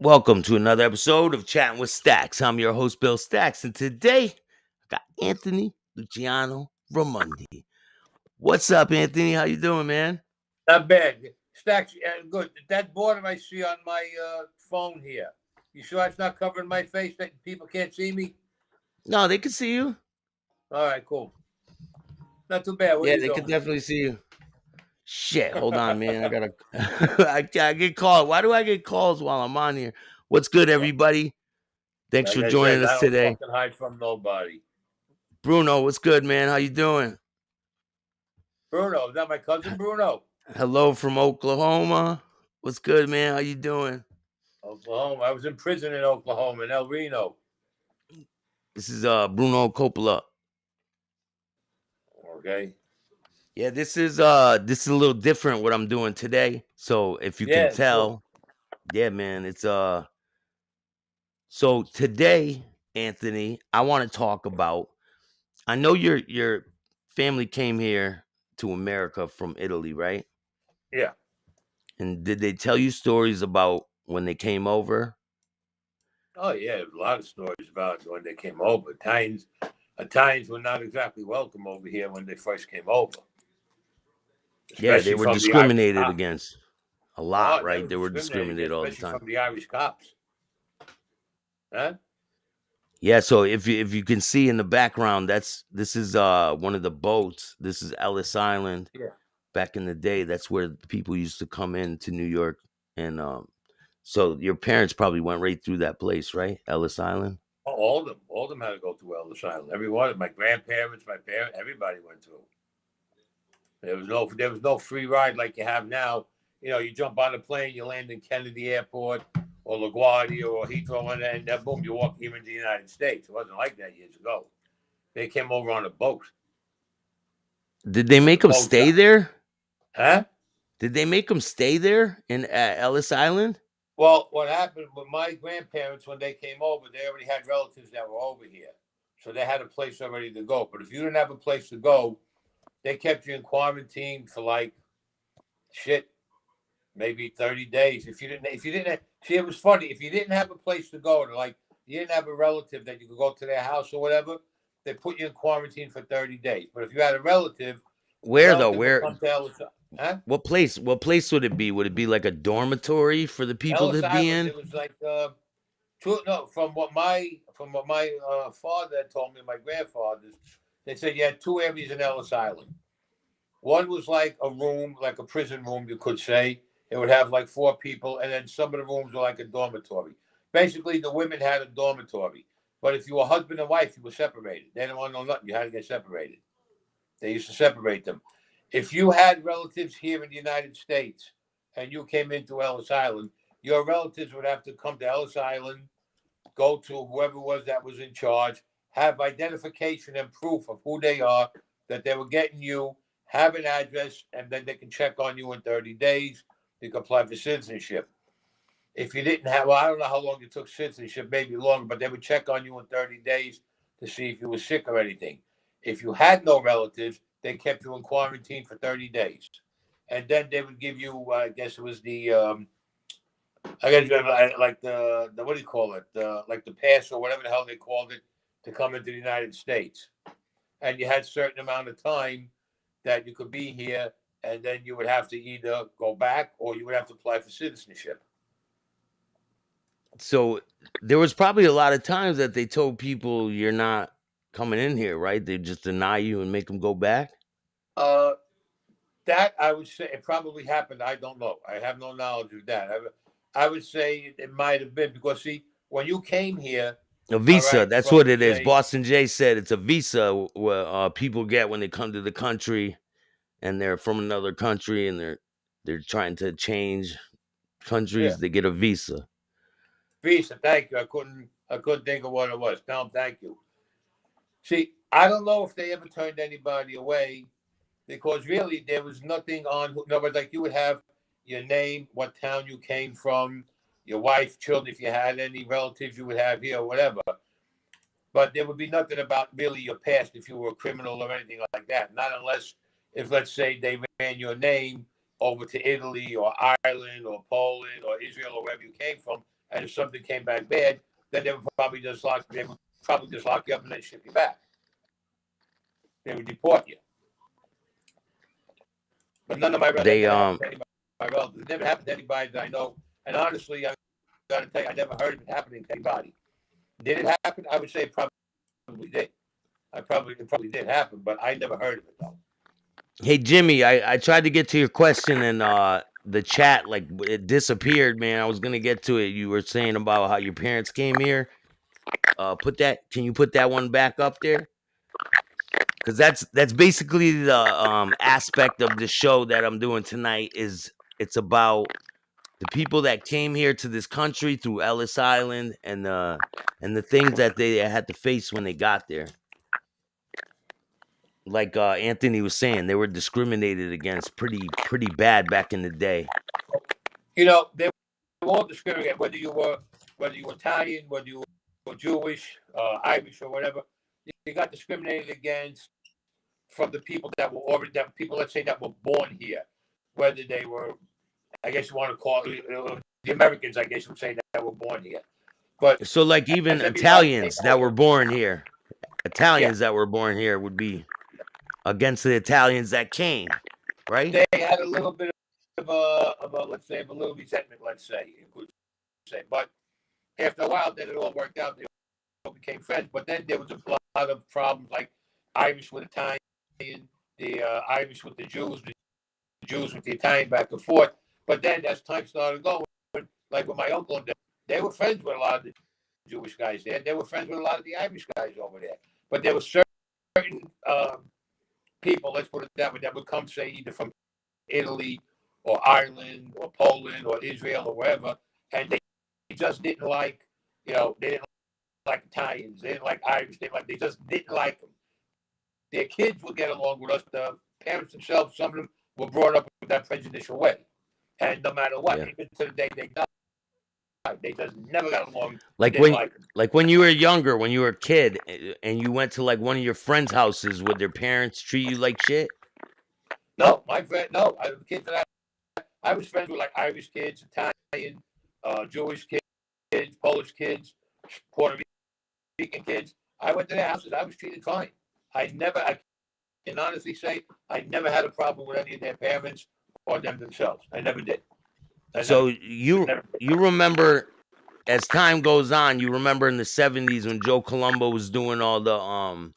Welcome to another episode of Chatting with Staxx. I'm your host, Bill Staxx, and today I got Anthony Luciano Raimondi. What's up, Anthony? How you doing, man? Not bad. Staxx, good. That border I see on my phone here. You sure it's not covering my face that people can't see me? No, they can see you. All right, cool. Not too bad. What are Yeah, you they can doing? definitely see you. Shit, hold on, man. I gotta. I get called. Why do I get calls while I'm on here? What's good, everybody? Thanks Like for I joining said, I us don't today. fucking hide from nobody. Bruno, what's good, man? How you doing? Bruno, is that my cousin Bruno? Hello from Oklahoma. What's good, man? How you doing? Oklahoma. I was in prison in Oklahoma, in El Reno. This is Bruno Coppola. Okay. Yeah, this is a little different what I'm doing today. So if you can Yeah, cool. tell, yeah, man, it's so today, Anthony, I want to talk about I know your family came here to America from Italy, right? Yeah. And did they tell you stories about when they came over? Oh, yeah. There's a lot of stories about when they came over. Italians were not exactly welcome over here when they first came over, Yeah, they especially were from the Irish discriminated cops. against a lot, Oh, they were right? They were discriminated discriminated against, all the especially time. from the Irish cops. Huh? Yeah, so if you can see in the background, this is one of the boats. This is Ellis Island. Yeah. Back in the day, that's where people used to come into New York, and so your parents probably went right through that place, right? Ellis Island. Oh, all of them had to go through Ellis Island. Everyone, my grandparents, my parents, everybody went through. There was no free ride like you have now. You jump on a plane, you land in Kennedy Airport or LaGuardia or Heathrow, and then boom, you walk here into the United States. It wasn't like that years ago. They came over on a boat. Did they With make the them boats stay out. there? Huh? Did they make them stay there in Ellis Island? Well, what happened with my grandparents when they came over, they already had relatives that were over here. So they had a place already to go. But if you didn't have a place to go, they kept you in quarantine for like shit, maybe 30 days. See, it was funny. If you didn't have a place to go, to like you didn't have a relative that you could go to their house or whatever, they put you in quarantine for 30 days. But if you had a relative, the Where though? relative would Where? come to Ellis. Huh? What place? What place would it be? Would it be like a dormitory for the people Ellis to be Island. in? It was like from what my father had told me, my grandfathers, they said you had two areas in Ellis Island. One was like a room, like a prison room, you could say. It would have like four people, and then some of the rooms were like a dormitory. Basically, the women had a dormitory, but if you were husband and wife, you were separated. They didn't want to know nothing. You had to get separated. They used to separate them. If you had relatives here in the United States and you came into Ellis Island, your relatives would have to come to Ellis Island, go to whoever it was that was in charge, have identification and proof of who they are, that they were getting you, have an address, and then they can check on you in 30 days. You can apply for citizenship. If you didn't have, well, I don't know how long it took citizenship, maybe longer, but they would check on you in 30 days to see if you were sick or anything. If you had no relatives, they kept you in quarantine for 30 days. And then they would give you, I guess it was I guess like the what do you call it? Like the pass or whatever the hell they called it to come into the United States. And you had a certain amount of time that you could be here, and then you would have to either go back or you would have to apply for citizenship. So there was probably a lot of times that they told people you're not coming in here, right? They just deny you and make them go back. Uh, that I would say it probably happened. I don't know. I have no knowledge of that. I would say it might have been because see, when you came here, A all visa, right, that's what from it is. say, Boston J said it's a visa where people get when they come to the country and they're from another country and they're trying to change yeah, countries. They get a visa. visa. Thank you. I couldn't think of what it was. Tom, thank you. See, I don't know if they ever turned anybody away because really there was nothing on. No, but like you would have your name, what town you came from, your wife, children, if you had any relatives you would have here or whatever. But there would be nothing about really your past if you were a criminal or anything like that. Not unless, if let's say they ran your name over to Italy or Ireland or Poland or Israel or wherever you came from, and if something came back bad, then they would probably just lock you up and then ship you back. They would deport you. But none of my relatives, it never happened to anybody that I know. And honestly, I got to tell you, I never heard of it happening to anybody. Did it happen? I would say it probably did. It probably did happen, but I never heard of it though. Hey Jimmy, I tried to get to your question and the chat, like, it disappeared, man. I was gonna get to it. You were saying about how your parents came here. Can you put that one back up there? Because that's basically the aspect of the show that I'm doing tonight. It's about the people that came here to this country through Ellis Island and the things that they had to face when they got there. Like Anthony was saying, they were discriminated against pretty bad back in the day. You know, they were all discriminated, whether you were Italian, whether you were Jewish, Irish, or whatever. You got discriminated against from the people that were let's say, that were born here, whether they were, I guess you want to call it, the Americans, I guess you would say, that were born here. But so, like, even Italians that were born here, that were born here would be against the Italians that came, right? They had a little bit of a let's say, a little resentment, let's say, you could say. But after a while, then it all worked out. They all became friends. But then there was a lot of problems, like Irish with Italian, the Irish with the Jews with the Italian, back and forth. But then as time started going, like with my uncle and them, they were friends with a lot of the Jewish guys there. They were friends with a lot of the Irish guys over there. But there were certain people, let's put it that way, that would come, say, either from Italy or Ireland or Poland or Israel or wherever, and they just didn't like, they didn't like Italians, they didn't like Irish, they just didn't like them. Their kids would get along with us. The parents themselves, some of them were brought up with that prejudicial way, and no matter what, even to the day they died, they just never got along. Like when you were younger, when you were a kid, and you went to like one of your friends' houses, would their parents treat you like shit? No, no. The kids that I was friends with, like Irish kids, Italian, Jewish kids, Polish kids, Puerto Rican kids. I went to their houses. I was treated fine. I can honestly say, I never had a problem with any of their parents or them themselves. I never did. You remember, as time goes on, you remember in the 70s when Joe Colombo was doing all the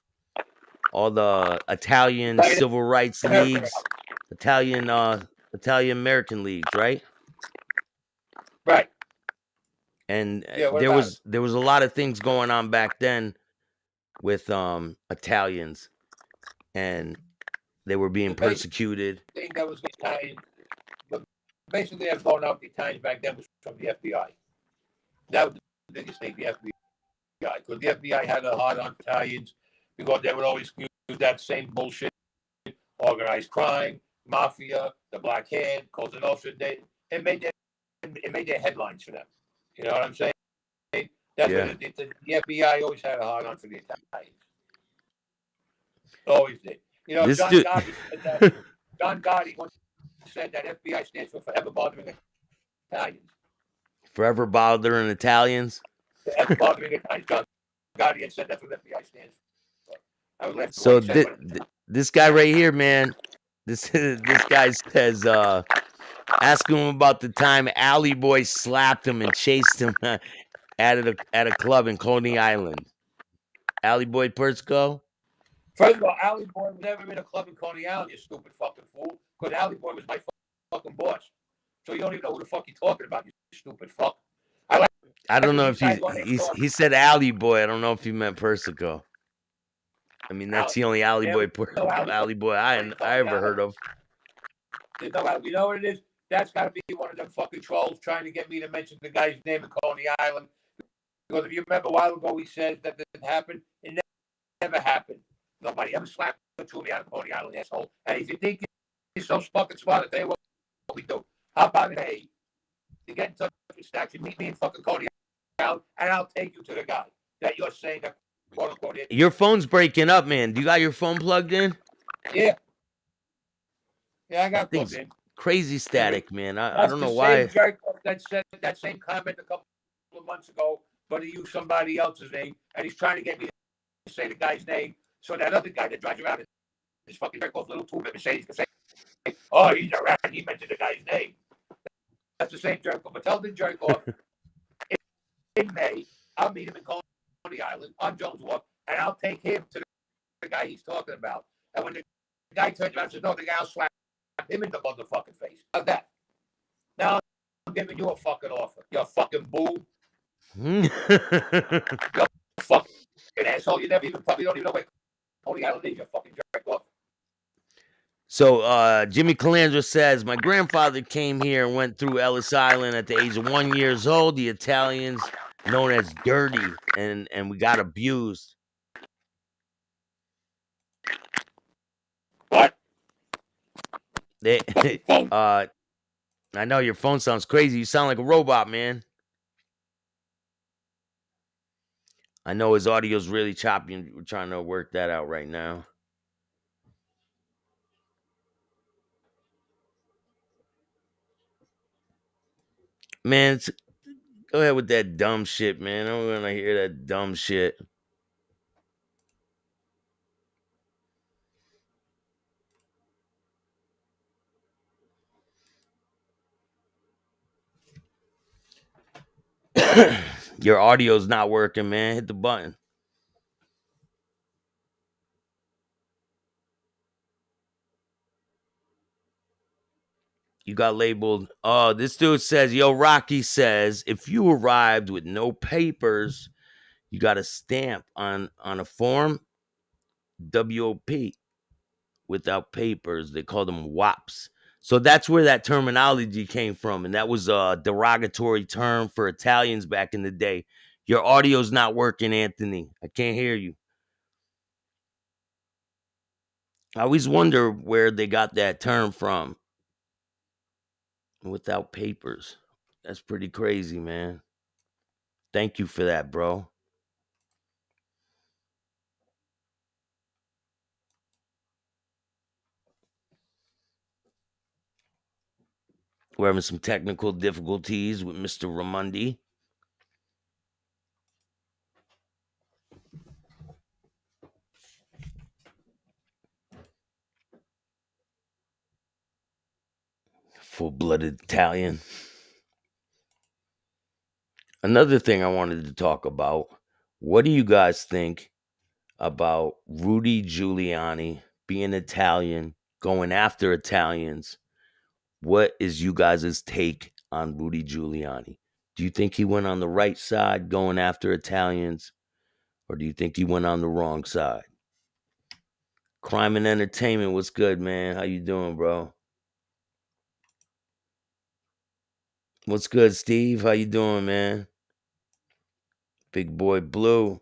Italian civil rights leagues, Italian American leagues, right? Right. And there was a lot of things going on back then with Italians, and they were being persecuted. The thing that was Italian, but basically, that was going out the Italians back then was from the FBI. That was the biggest thing, the FBI, because the FBI had a hard on Italians, because they would always use that same bullshit, organized crime, Mafia, the Black Hand, Cosa Nostra. It made their headlines for them. You know what I'm saying? That's what the FBI always had a hard on for the Italians. Always did. John Gotti once said that FBI stands for Forever Bothering Italians. Forever Bothering Italians? Forever Bothering Italians. John Gotti had said that's what FBI stands for. So this guy right here, man, this guy says, ask him about the time Alley Boy slapped him and chased him at a club in Coney Island. Alley Boy Persico? First of all, Alley Boy was never in a club in Coney Island, you stupid fucking fool. Because Alley Boy was my fucking boss. So you don't even know who the fuck you're talking about, you stupid fuck. I don't know if he said Alley Boy. I don't know if he meant Persico. I mean, that's the only Alley Boy I ever heard of. You know what it is? That's got to be one of them fucking trolls trying to get me to mention the guy's name in Coney Island. Because if you remember a while ago, he said that it happened. It never happened. Nobody ever slapped to me out of Coney Island, asshole. And if you think you're so fucking smart, tell you what we do. How about it, hey, you get in touch with Staxx, you meet me in fucking Coney Island, and I'll take you to the guy that you're saying that, quote unquote, is. Your phone's breaking up, man. Do you got your phone plugged in? Yeah. Yeah, I got plugged in. Crazy static, man. I don't know why. Jerk that said that same comment a couple of months ago, but he used somebody else's name, and he's trying to get me to say the guy's name so that other guy that drives around in his fucking jerk off little tube Mercedes can say, oh, he's a rat. He mentioned the guy's name. That's the same jerk off. But tell the jerk off in May, I'll meet him in Coney Island on Jones Walk, and I'll take him to the guy he's talking about. And when the guy turns around and says, no, the guy will slap him in the motherfucking face. How's that? Now I'm giving you a fucking offer. You fucking boo. You fucking asshole. You never even probably don't even know where Coney Island is. You fucking jerk off. So Jimmy Calandra says, my grandfather came here and went through Ellis Island at the age of 1 year old. The Italians, known as dirty, and we got abused. What? I know your phone sounds crazy. You sound like a robot, man. I know his audio's really choppy, and we're trying to work that out right now. Man, go ahead with that dumb shit, man. I don't want to hear that dumb shit. Your audio's not working, man. Hit the button. You got labeled. Oh, this dude says, yo, Rocky says, if you arrived with no papers, you got a stamp on a form, WOP, without papers. They call them WAPs. So that's where that terminology came from. And that was a derogatory term for Italians back in the day. Your audio's not working, Anthony. I can't hear you. I always wonder where they got that term from. Without papers. That's pretty crazy, man. Thank you for that, bro. We're having some technical difficulties with Mr. Raimondi. Full-blooded Italian. Another thing I wanted to talk about. What do you guys think about Rudy Giuliani being Italian, going after Italians? What is you guys' take on Rudy Giuliani? Do you think he went on the right side going after Italians? Or do you think he went on the wrong side? Crime and Entertainment, what's good, man? How you doing, bro? What's good, Steve? How you doing, man? Big boy Blue.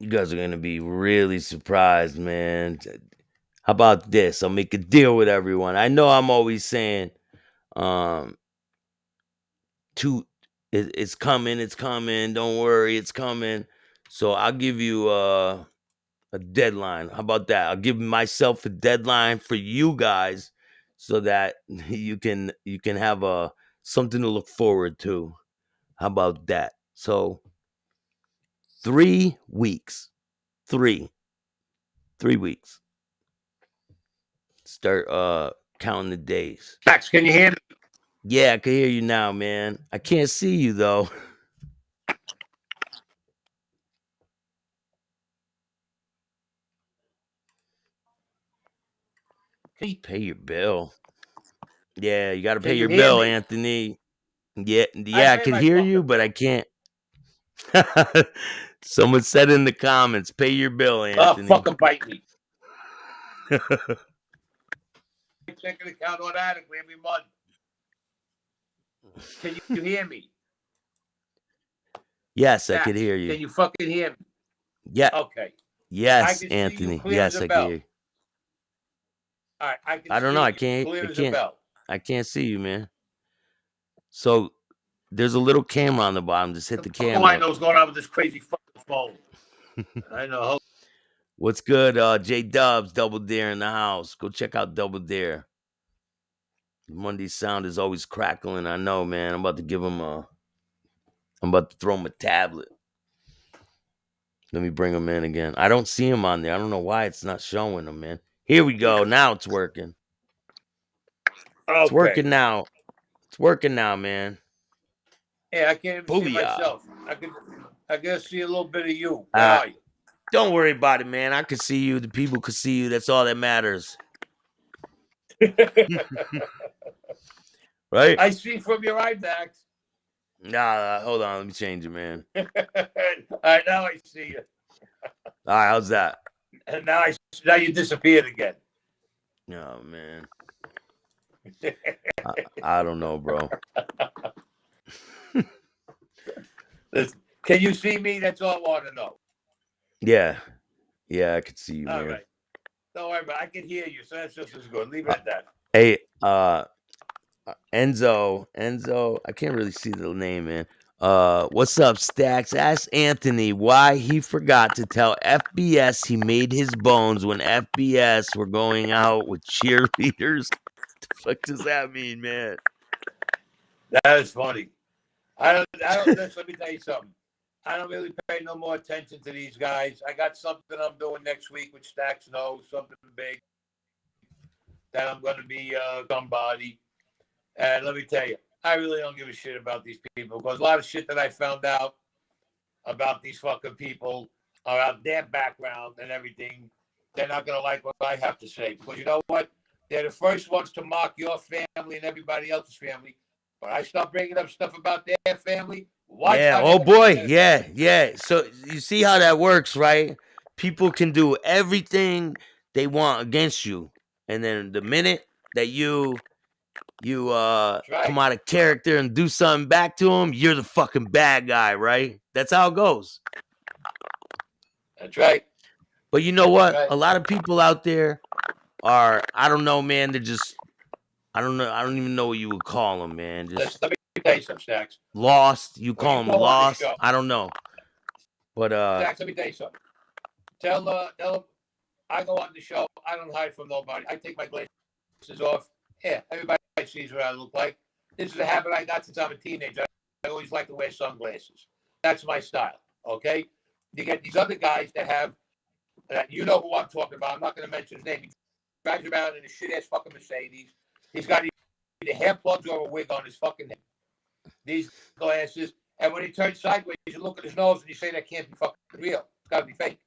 You guys are going to be really surprised, man. How about this? I'll make a deal with everyone. I know I'm always saying, it's coming. Don't worry, it's coming. So I'll give you a deadline. How about that? I'll give myself a deadline for you guys so that you can have something to look forward to. How about that? So 3 weeks. 3 weeks. Start counting the days. Staxx, can you hear me? Yeah, I can hear you now, man. I can't see you though. Pay your bill. Yeah, you got to pay your bill, Anthony. Yeah, I can hear you, but I can't. Someone said in the comments, pay your bill, Anthony. Oh, fucking bite me. Checking account automatically every month. Can you hear me? Yes, I can hear you. Can you fucking hear me? Yeah. Okay. Yes, Anthony. Yes, I can hear you. All right, I don't know. I can't. I can't see you, man. So there's a little camera on the bottom. Just hit the camera. Oh, I know what's going on with this crazy fucking phone. I know. What's good? J Dubs, Double Dare in the house. Go check out Double Dare. Monday sound is always crackling. I know, man. I'm about to give him a. I'm about to throw him a tablet. Let me bring him in again. I don't see him on there. I don't know why it's not showing him, man. Here we go. Now it's working. It's Okay. working now. It's working now, man. Yeah, I can't even see Booyah. myself. I can see a little bit of you. Where are you? Don't worry about it, man. I can see you. The people can see you. That's all that matters. Right? I see from your eye, Dax. Nah, hold on. Let me change it, man. All right, now I see you. All right, how's that? And now you disappeared again. Oh, man. I don't know, bro. Can you see me? That's all I want to know. Yeah, I can see you, All man. right. Don't worry about it. I can hear you, so that's just as good. Leave it at that. Hey, Enzo, I can't really see the name, man. What's up, Staxx? Ask Anthony why he forgot to tell FBS he made his bones when FBS were going out with cheerleaders. The fuck does that mean, man? That is funny. I don't. Let me tell you something. I don't really pay no more attention to these guys. I got something I'm doing next week, which Staxx knows, something big that I'm going to be somebody. And let me tell you, I really don't give a shit about these people because a lot of shit that I found out about these fucking people, about their background and everything, they're not going to like what I have to say. Because you know what? They're the first ones to mock your family and everybody else's family. But I start bringing up stuff about their family. Yeah. Oh boy. Yeah. So you see how that works, right? People can do everything they want against you, and then the minute that you come out of character and do something back to them, you're the fucking bad guy, right? That's how it goes. That's right. But you know what? Right. A lot of people out there are, I don't know, man. They're just, I don't know. I don't even know what you would call them, man. Just let me tell you some, Staxx. Lost. You call them lost. I don't know. But Staxx, let me tell you something. Tell them I go on the show. I don't hide from nobody. I take my glasses off. Yeah, everybody sees what I look like. This is a habit I got since I'm a teenager. I always like to wear sunglasses. That's my style. Okay. You get these other guys that have, you know who I'm talking about. I'm not going to mention his name. He drives around in a shit ass fucking Mercedes. He's got either hair plugs or a wig on his fucking head. These glasses, and when he turns sideways, you look at his nose and you say that can't be fucking real. It's got to be fake.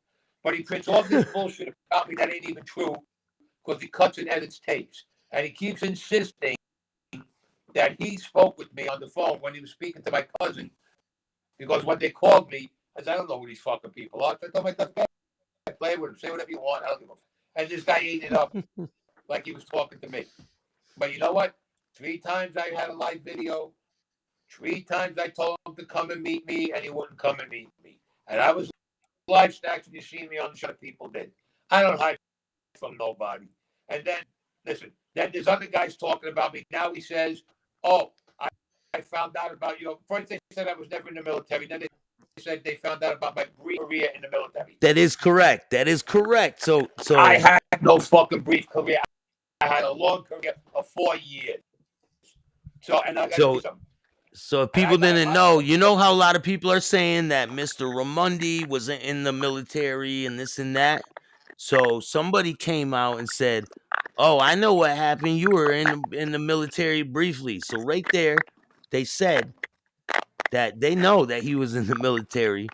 But he prints all this bullshit about me that ain't even true because he cuts and edits tapes, and he keeps insisting that he spoke with me on the phone when he was speaking to my cousin. Because when they called me, I said, I don't know who these fucking people are. So I told my cousin, play with him, say whatever you want. I don't give a fuck. And this guy ate it up like he was talking to me. But you know what? 3 times I had a live video. 3 times I told him to come and meet me, and he wouldn't come and meet me. And I was live, Staxx, and you see me on the show. People did. I don't hide from nobody. And then, listen, then there's other guys talking about me. Now he says, oh, I found out about you. First they said I was never in the military. Then they said they found out about my brief career in the military. That is correct. So I had no fucking brief career. I had a long career of 4 years. So, and I got to do something. So if people didn't know, you know how a lot of people are saying that Mr. Raimondi was in the military and this and that. So somebody came out and said, "Oh, I know what happened. You were in the military briefly." So right there, they said that they know that he was in the military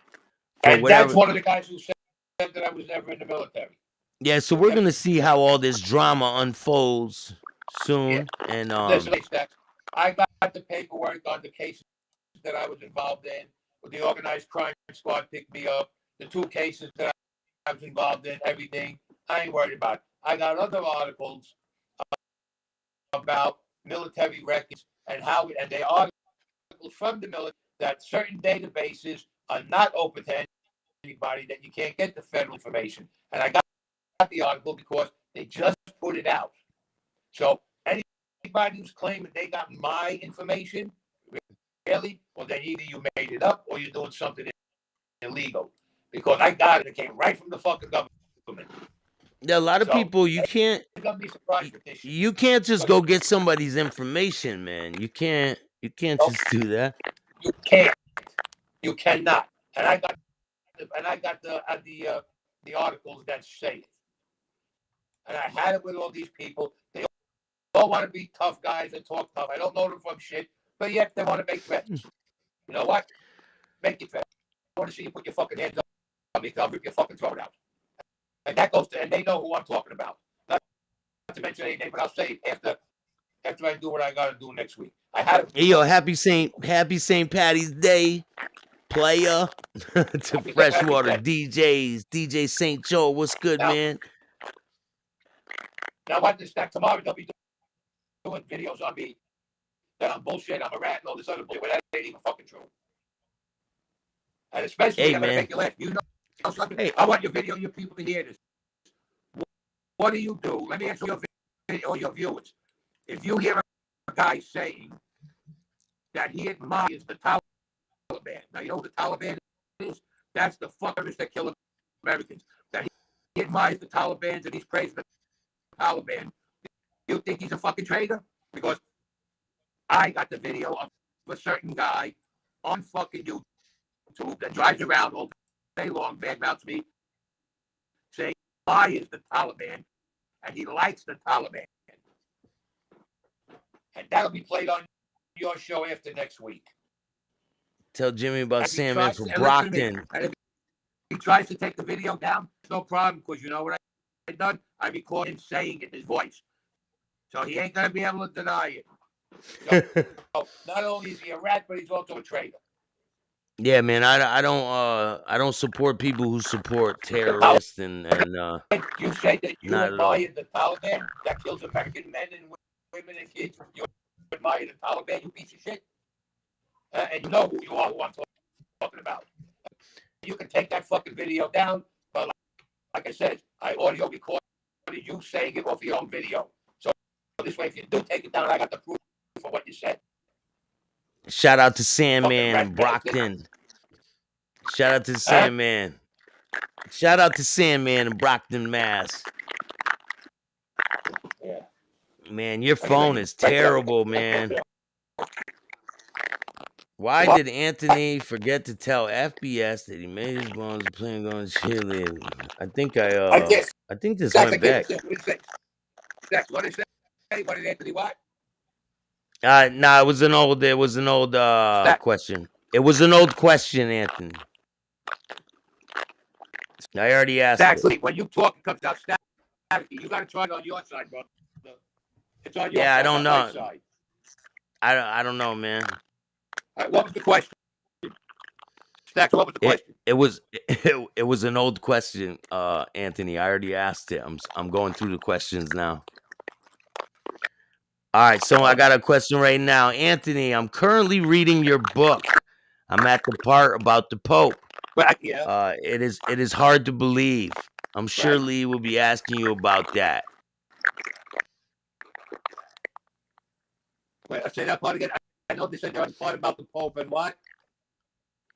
for and whatever. That's one of the guys who said that I was never in the military. Yeah, so we're gonna see how all this drama unfolds soon. Yeah. And listen, I got the paperwork on the cases that I was involved in. With the organized crime squad picked me up. The 2 cases that I was involved in, everything. I ain't worried about it. I got other articles about military records and and they articles from the military that certain databases are not open to anybody, that you can't get the federal information. And I got the article because they just put it out. So anybody who's claiming they got my information, really, well, then either you made it up or you're doing something illegal. Because I got it. It came right from the fucking government. Yeah, a lot of So, people you can't you're gonna be surprised with this shit. you can't just go get somebody's information, man. You can't Nope. just do that. You can't. You cannot. And I got the articles that say it. And I had it with all these people. They all want to be tough guys and talk tough. I don't know them from shit, but yet they want to make threats. You know what? Make it threats. I want to see you put your fucking hands up on me. I'll rip your fucking throat out. And that goes to, and they know who I'm talking about. Not to mention any name, but I'll say it after I do what I got to do next week. I had it. Hey, yo, happy St. Patty's Day, player. To Freshwater DJs, DJ St. Joe, what's good, man? Now, what this Staxx tomorrow, they'll be doing videos on me that I'm bullshit, I'm a rat, and all this other bullshit, but that ain't even fucking true. And especially, Hey, I'm going to man. make you laugh. You know something? Hey. I want your video, your people to hear this. What do you do? Let me answer your video, or your viewers. If you hear a guy saying that he admires the Taliban, now you know who the Taliban is? That's the fuckers that kill Americans. That he admires the Taliban and he's praising the Taliban. You think he's a fucking traitor? Because I got the video of a certain guy on fucking YouTube that drives around all day long, badmouths me, saying I is the Taliban and he likes the Taliban. And that'll be played on your show after next week. Tell Jimmy about Sandman from And Brockton. if he tries to take the video down, no problem, because you know what I done? I record him saying it in his voice. So he ain't going to be able to deny it. So, not only is he a rat, but he's also a traitor. Yeah, man, I don't support people who support terrorists and you say that you not at all. admire the Taliban that kills American men and women and kids. You admire the Taliban, you piece of shit. And you know who you are, who I'm talking about. You can take that fucking video down, but like I said, I audio recorded you saying it off your own video. So this way, if you do take it down, I got the proof for what you said. Shout out to Sandman and Brockton. Shout out to Sandman. Shout out to Sandman and Brockton, Mass. Yeah. Man, your phone is terrible, man. Why did Anthony forget to tell FBS that he made his bones playing on cheerleading? I think this went back. What did it say? What did Anthony what? Nah, it was an old question. It was an old question, Anthony. I already asked it. When you talk, it comes out static. You got to try it on your side, bro. It's on your side. I don't know. Side. I don't know, man. All right, what was the question? Staxx, what was the question? It was an old question, Anthony. I already asked it. I'm going through the questions now. All right, so I got a question right now. Anthony, I'm currently reading your book. I'm at the part about the Pope. Yeah. It is hard to believe. I'm sure Lee will be asking you about that. Wait, I say that part again. I know they said there was part about the Pope and what?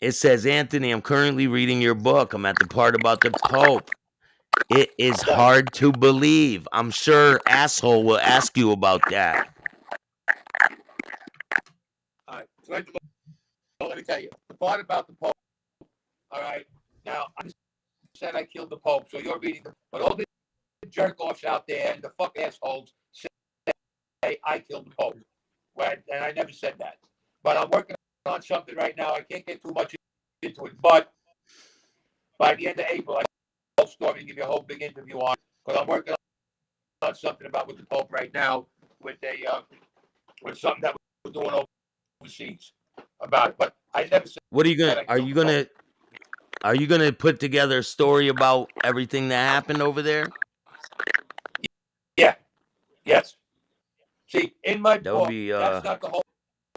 It says, Anthony, I'm currently reading your book. I'm at the part about the Pope. It is hard to believe. I'm sure asshole will ask you about that. All right. So let me tell you. The part about the Pope. All right. Now, I said I killed the Pope, so you're reading but all the jerk-offs out there and the fuck assholes say I killed the Pope. Right? And I never said that. But I'm working on something right now. I can't get too much into it, but by the end of April, I whole story and give you a whole big interview on it. Because I'm working on something about with the Pope right now with something that we're doing overseas about it. But I never said. What are you gonna? Are you gonna put together a story about everything that happened over there? Yeah. Yes. See, in my that book, would be, that's not the whole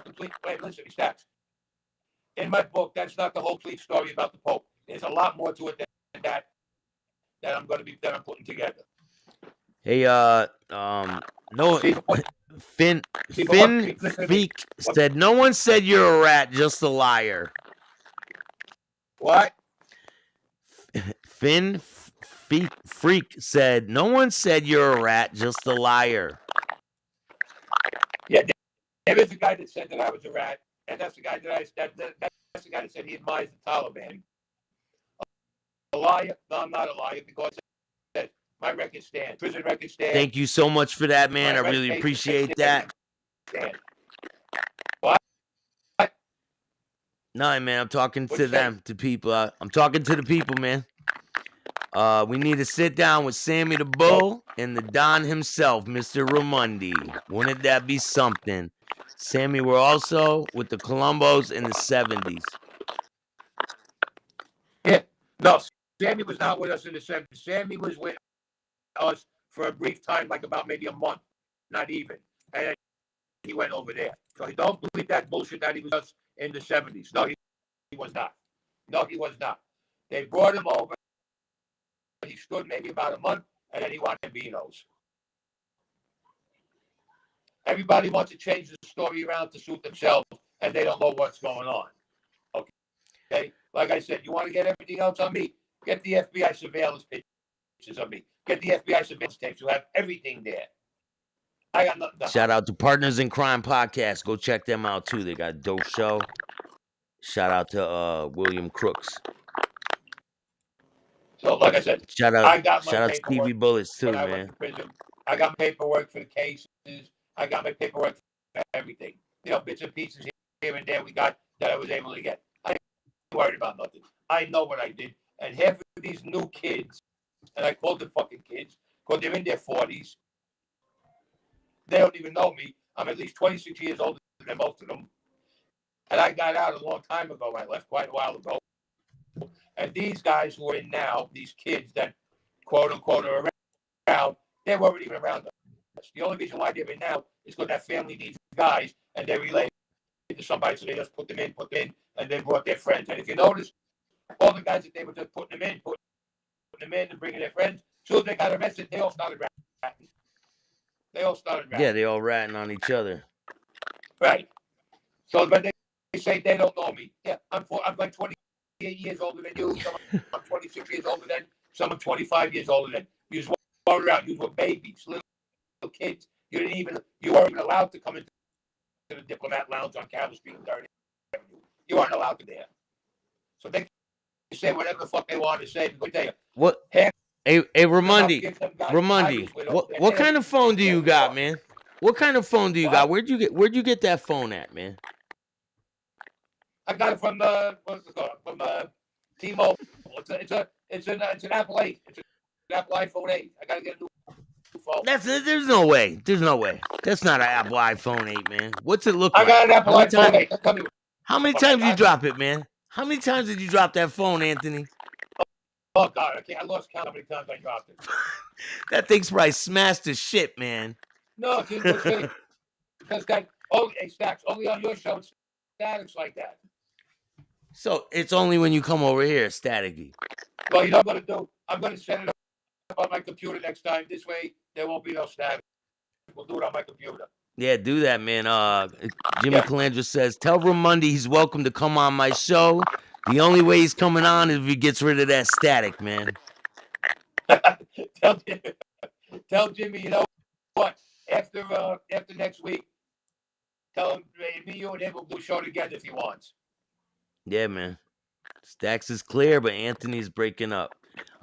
complete. Wait, listen, Staxx. In my book, that's not the whole complete story about the Pope. There's a lot more to it than that I'm putting together. Hey, no, Finn Feek said no one said you're a rat, just a liar. What? Finn Freak said, "No one said you're a rat, just a liar." Yeah, there is a guy that said that I was a rat, and that's the guy that's the guy that said he admires the Taliban. A liar? No, I'm not a liar because that my record stands. Prison record stands. Thank you so much for that, man. I really appreciate that. What? No, man, I'm talking to them, to people. I'm talking to the people, man. We need to sit down with Sammy the Bull and the Don himself, Mr. Raimondi. Wouldn't that be something? Sammy were also with the Colombos in the 70s. Yeah, no, Sammy was not with us in the 70s. Sammy was with us for a brief time, like about maybe a month, not even. And he went over there. So don't believe that bullshit that he was us in the 70s. No, he was not. No, he was not. They brought him over. He stood maybe about a month, and then he wanted Beanos. Everybody wants to change the story around to suit themselves, and they don't know what's going on. Okay? Like I said, you want to get everything else on me? Get the FBI surveillance pictures of me. Get the FBI surveillance tapes. You have everything there. I got nothing. Shout out to Partners in Crime Podcast. Go check them out, too. They got a dope show. Shout out to William Crooks. So, like I said, shout out Stevie Bullets, too, man. I got my paperwork for the cases. I got my paperwork for everything. You know, bits and pieces here and there we got that I was able to get. I ain't worried about nothing. I know what I did. And half of these new kids, and I call them fucking kids, because they're in their 40s. They don't even know me. I'm at least 26 years older than most of them. And I got out a long time ago. I left quite a while ago. And these guys who are in now, these kids that quote unquote are around, they weren't even around us. The only reason why they're in now is because that family needs guys and they're related to somebody, so they just put them in, and they brought their friends. And if you notice, all the guys that they were just putting them in and bringing their friends, as soon as they got arrested, they all started ratting. Yeah, they all ratting on each other. Right. So when they say they don't know me, yeah, I'm like 28 years older than you. I'm 26 years older than. Some are 25 years older than. You just walk around. You were babies, little kids. You weren't even allowed to come into the Diplomat Lounge on Campbell Street and 30th Avenue. You weren't allowed to there. So they can say whatever the fuck they want to say. What? Hey, Raimondi, what kind of phone do you got, man? What kind of phone do you got? Where'd you get that phone at, man? I got it from T-Mobile. It's an Apple 8. It's an Apple iPhone 8. I gotta get a new phone. There's no way. That's not an Apple iPhone 8, man. What's it look like? I got an Apple iPhone 8. How many times did you drop it, man? How many times did you drop that phone, Anthony? Oh God, I lost count how many times I dropped it. That thing's probably smashed to shit, man. No, it's because hey, Staxx, only on your show it's Staxx like that. So it's only when you come over here, staticky. Well, you know what I'm gonna do? I'm gonna set it up on my computer next time. This way there won't be no static. We'll do it on my computer. Yeah, do that, man. Jimmy Calandra says, tell Raimondi he's welcome to come on my show. The only way he's coming on is if he gets rid of that static, man. Tell Jimmy, you know what? After next week, tell him me, you, and him will do a show together if he wants. Yeah, man. Staxx is clear, but Anthony's breaking up.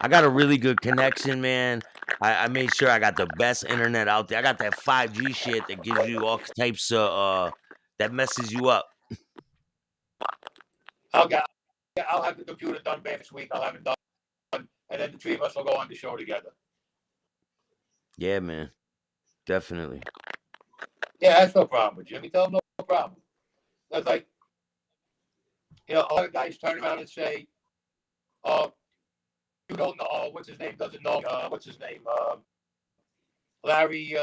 I got a really good connection, man. I made sure I got the best internet out there. I got that 5G shit that gives you all types of that messes you up. Okay, I'll have the computer done next week. I'll have it done, and then the three of us will go on the show together. Yeah, man. Definitely. Yeah, that's no problem with Jimmy. Tell him no problem. That's like, you know, a lot of guys turn around and say, you don't know, what's his name, doesn't know, what's his name, Larry,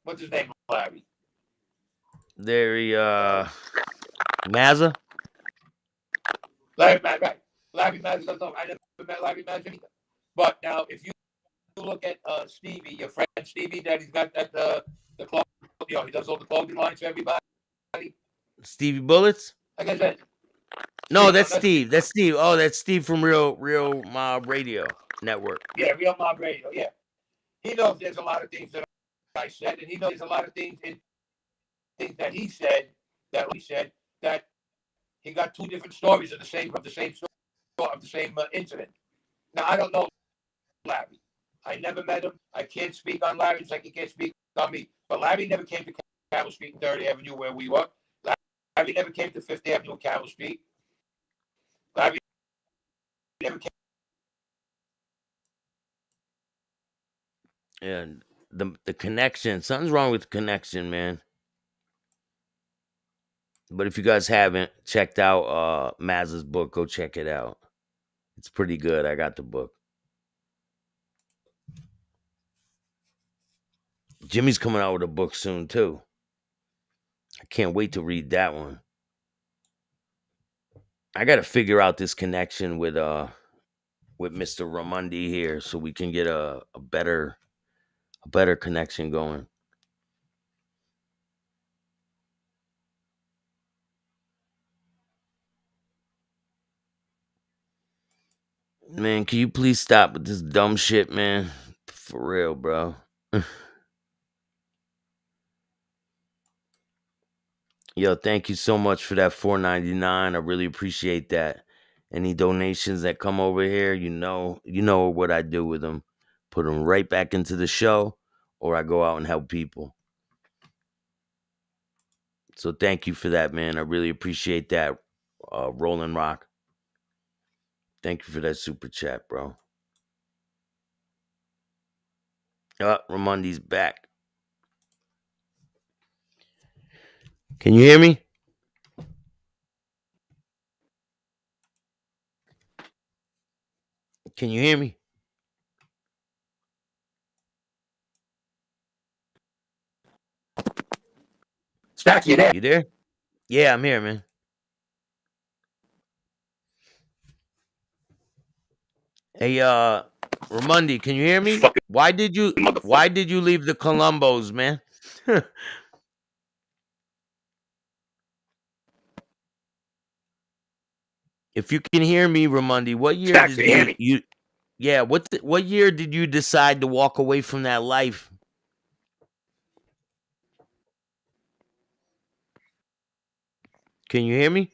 what's his name, Larry? Larry, Mazza? Larry Mazza, right. Larry Mazza doesn't know. I never met Larry Mazza either. But now, if you look at Stevie, your friend Stevie, that he's got that, the clothing, you know, he does all the clothing lines for everybody. Stevie Bullets? Like I said. No, that's Steve. That's Steve. Oh, that's Steve from Real Mob Radio. Network. Yeah, Real Mob Radio. Yeah, he knows there's a lot of things that I said, and he knows there's a lot of things that he said that he got two different stories of the same incident. Now I don't know Larry. I never met him. I can't speak on Larry. It's like he can't speak on me. But Larry never came to Campbell Street and 3rd Avenue where we were. Larry never came to 5th Avenue and Campbell Street. Larry never came. And the connection, something's wrong with the connection, man. But if you guys haven't checked out Maz's book, go check it out. It's pretty good. I got the book. Jimmy's coming out with a book soon too. I can't wait to read that one. I got to figure out this connection with Mr. Raimondi here so we can get a better connection going. Man, can you please stop with this dumb shit, man? For real, bro. Yo, thank you so much for that $4.99. I really appreciate that. Any donations that come over here, you know what I do with them. Put them right back into the show, or I go out and help people. So thank you for that, man. I really appreciate that, Roland Rock. Thank you for that super chat, bro. Raimondi's back. Can you hear me? Can you hear me? Staxx, you there? You there? Yeah, I'm here, man. Hey, Raimondi, can you hear me? Fucking Why did you leave the Columbos, man? If you can hear me, Raimondi, what year Staxx, did can you hear me? you yeah, what year did you decide to walk away from that life? Can you hear me?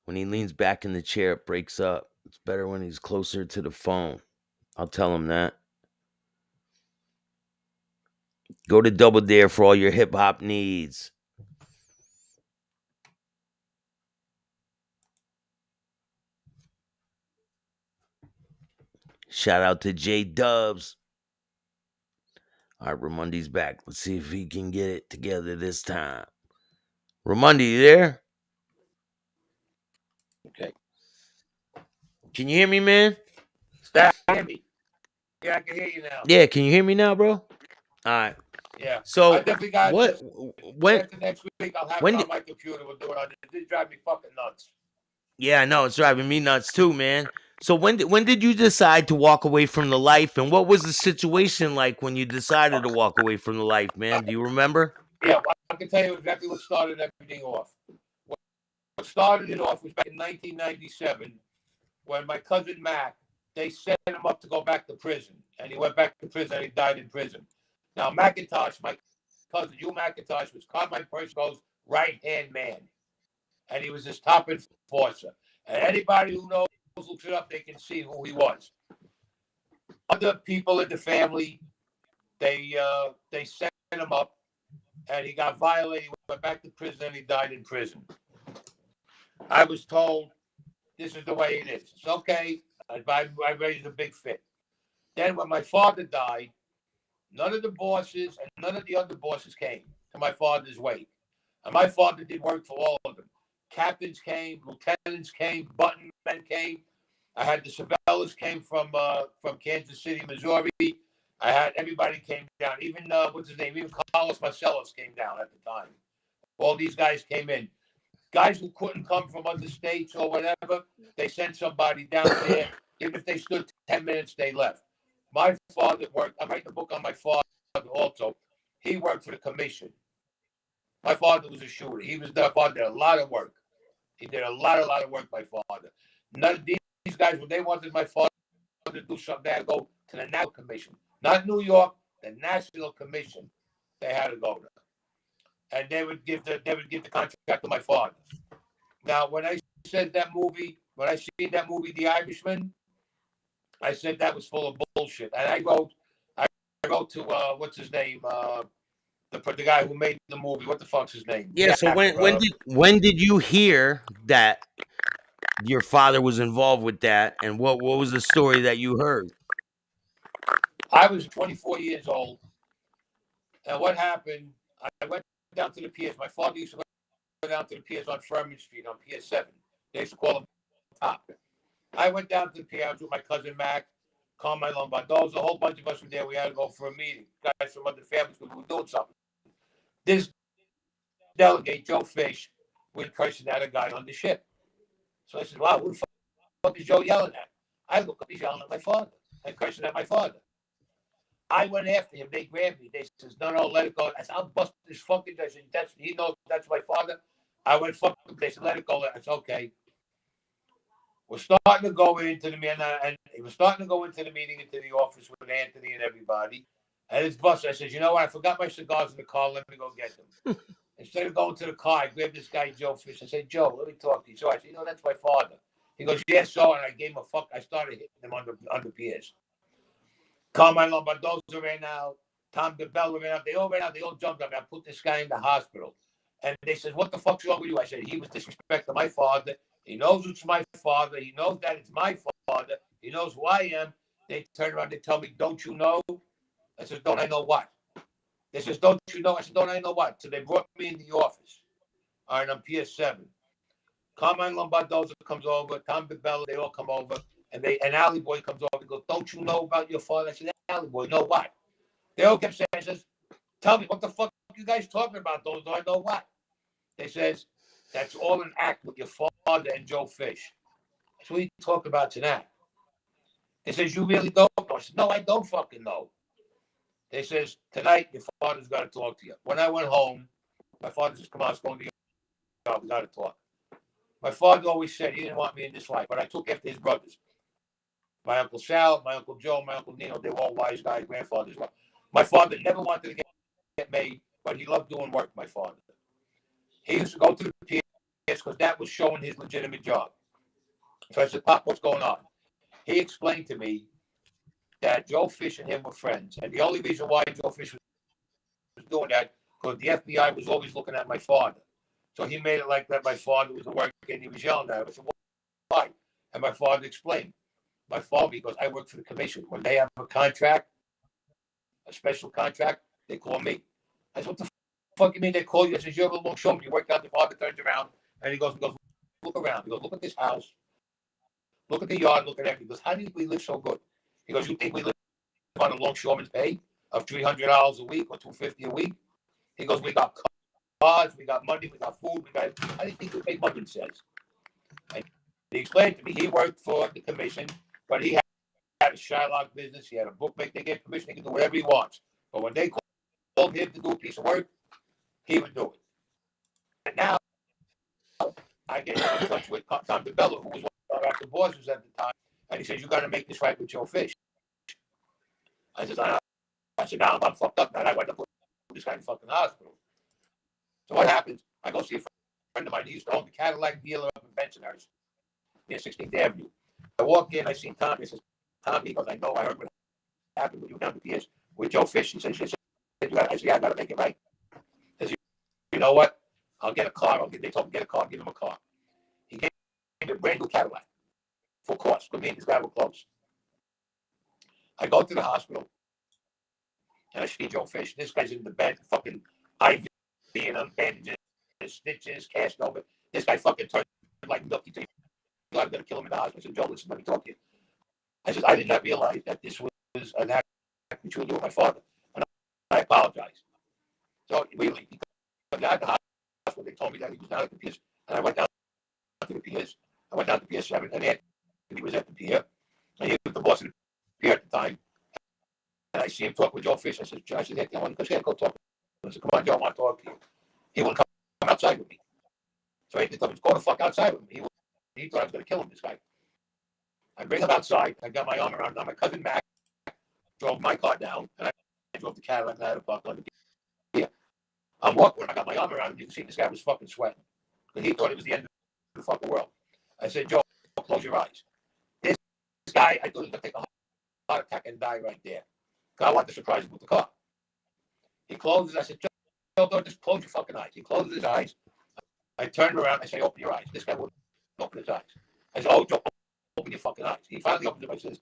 When he leans back in the chair, it breaks up. It's better when he's closer to the phone. I'll tell him that. Go to Double Dare for all your hip hop needs. Shout out to J Dubs. All right, Raimondi's back. Let's see if he can get it together this time. Raimondi, you there? Okay. Can you hear me, man? Staxx, can you hear me? Yeah, I can hear you now. Yeah, can you hear me now, bro? All right. Yeah. I So definitely got what? this. When? After next week, I'll have When it did? on my computer. We'll do it on it. This drives me fucking nuts. Yeah, I know it's driving me nuts too, man. So when did you decide to walk away from the life, and what was the situation like when you decided to walk away from the life, man? Do you remember? Yeah, well, I can tell you exactly what started everything off. What started it off was back in 1997 when my cousin Mac, they set him up to go back to prison. And he went back to prison and he died in prison. Now, McIntosh, my cousin, Hugh McIntosh, was Carmine Lombardozzi's right-hand man. And he was his top enforcer. And anybody who knows, looks it up, they can see who he was. Other people in the family, they set him up and he got violated. He went back to prison and he died in prison. I was told this is the way it is. It's okay. I raised a big fit. Then when my father died, none of the bosses and none of the other bosses came to my father's wake. And my father did work for all of them. Captains came, lieutenants came, button men came. I had the Savellas came from Kansas City, Missouri. I had everybody came down. Even what's his name? Even Carlos Marcellus came down at the time. All these guys came in. Guys who couldn't come from other states or whatever, they sent somebody down there. Even if they stood 10 minutes, they left. My father worked. I'm writing a book on my father also. He worked for the commission. My father was a shooter. My father did a lot of work. He did a lot of work, my father. None of these guys, when they wanted my father to do something, they had to go to the National Commission. Not New York, the National Commission. They had to go to. And they would give the contract to my father. Now, when I said that movie, when I seen that movie, The Irishman, I said that was full of bullshit. And I wrote to what's his name? The guy who made the movie. What the fuck's his name? Yeah. So when did you hear that your father was involved with that, and what was the story that you heard? I was 24 years old, and what happened? I went down to the piers. My father used to go down to the piers on Furman Street on Pier 7. They used to call them Top. I went down to the pier. I was with my cousin Mac, Carmine Lombardozzi, a whole bunch of us were there. We had to go for a meeting. Guys from other families because we were doing something. This delegate, Joe Fish, was cursing at a guy on the ship. So I said, wow, who the fuck is Joe yelling at? I look up, he's yelling at my father and cursing at my father. I went after him. They grabbed me. They says, no, let it go. I said, I'll bust this fucking. I said, he knows that's my father. I went, fuck him. They said, let it go. I said, okay. We're starting to go into the meeting, and he was starting to go into the meeting, into the office with Anthony and everybody. And his boss, I said, you know what? I forgot my cigars in the car. Let me go get them. Instead of going to the car, I grabbed this guy, Joe Fish. I said, Joe, let me talk to you. So I said, that's my father. He goes, yes, so. And I gave him a fuck. I started hitting him under PS. Carmine Lombardozzi ran out. Tom DeBella ran out. They all ran out. They all jumped up. I put this guy in the hospital. And they said, what the fuck's wrong with you? I said, he was disrespecting my father. He knows it's my father. He knows that it's my father. He knows who I am. They turn around. They tell me, don't you know? I said, don't I know what? They says, don't you know? I said, don't I know what? So they brought me in the office. All right, on PS7. Carmine Lombardozzi comes over. Tom DeBella, they all come over. And Alley Boy comes over and goes, don't you know about your father? I said, Alley Boy, know what? They all kept saying, says, tell me, what the fuck are you guys talking about? Don't I know what? They says, that's all an act with your father and Joe Fish. That's what you talk about tonight. They says, you really don't know? I said, no, I don't fucking know. They says, tonight, your father's got to talk to you. When I went home, my father says, come on, let's go to the yard. We got to talk. My father always said he didn't want me in this life, but I took after his brothers. My Uncle Sal, my Uncle Joe, my Uncle Nino, they were all wise guys, grandfathers. My father never wanted to get made, but he loved doing work, my father. He used to go to the PS because that was showing his legitimate job. So I said, Pop, what's going on? He explained to me that Joe Fish and him were friends. And the only reason why Joe Fish was doing that, because the FBI was always looking at my father. So he made it like that my father was working and he was yelling at him. I said, why? And my father explained. My father, because I work for the commission. When they have a contract, a special contract, they call me. I said, what the fuck you mean they call you? I said, you're a little showman. You work out. The father turns around and he goes, look around. He goes, look at this house. Look at the yard. Look at everything. He goes, how do we live so good? He goes, you think we live on a longshoreman's pay of $300 a week or $250 a week? He goes, we got cars, we got money, we got food, we got. How do you think we make money? He says. And he explained to me he worked for the commission, but he had a Shylock business. He had a bookmaker. They gave permission. He can do whatever he wants. But when they called him to do a piece of work, he would do it. And now I get in touch with Tom DeBella, who was one of our bosses at the time, and he says, you got to make this right with Joe Fish. I said, now I'm fucked up. And I went to put this guy in the fucking hospital. So what happens? I go see a friend of mine. He used to own the Cadillac dealer up in Bensonhurst near 16th Avenue. I walk in, I see Tom. He says, Tom, he goes, I know, I heard what happened with you down the PS with Joe Fish. He says, I said, yeah, I got to make it right. He says, you know what? I'll get a car. They told me get a car, give him a car. He gave me a brand new Cadillac, full cost. Because me and this guy were close. I go to the hospital, and I see Joe Fish. This guy's in the bed, fucking IV and bandages, stitches, cast over. This guy fucking turned like Nucky to you. I'm going to kill him in the hospital. I said, Joe, listen, let me talk to you. I said, I did not realize that this was an act between you and my father. And I apologize. So really, because at the hospital, they told me that he was down at the PS. And I went down to the PS. I went down to PS7, and he was at the pier. And he was the boss of the pier at the time. I see him talk with Joe Fish. I said, Josh, I want to go talk. I said, come on, Joe, I want to talk to you. He wouldn't come outside with me. So he told me to go the fuck outside with me. He thought I was going to kill him, this guy. I bring him outside. I got my arm around him. My cousin Mac drove my car down, and I drove the Cadillac, and I had a buckle on the gear. I'm walking, and I got my arm around him. You can see this guy was fucking sweating. Because he thought it was the end of the fucking world. I said, Joe, close your eyes. This guy, I thought he was going to take a heart attack and die right there. I wanted to surprise him with the car. He closes. I said, Joe, just close your fucking eyes. He closes his eyes. I turned around. I say, open your eyes. This guy wouldn't open his eyes. I said, oh, Joe, open your fucking eyes. He finally opened them. I says,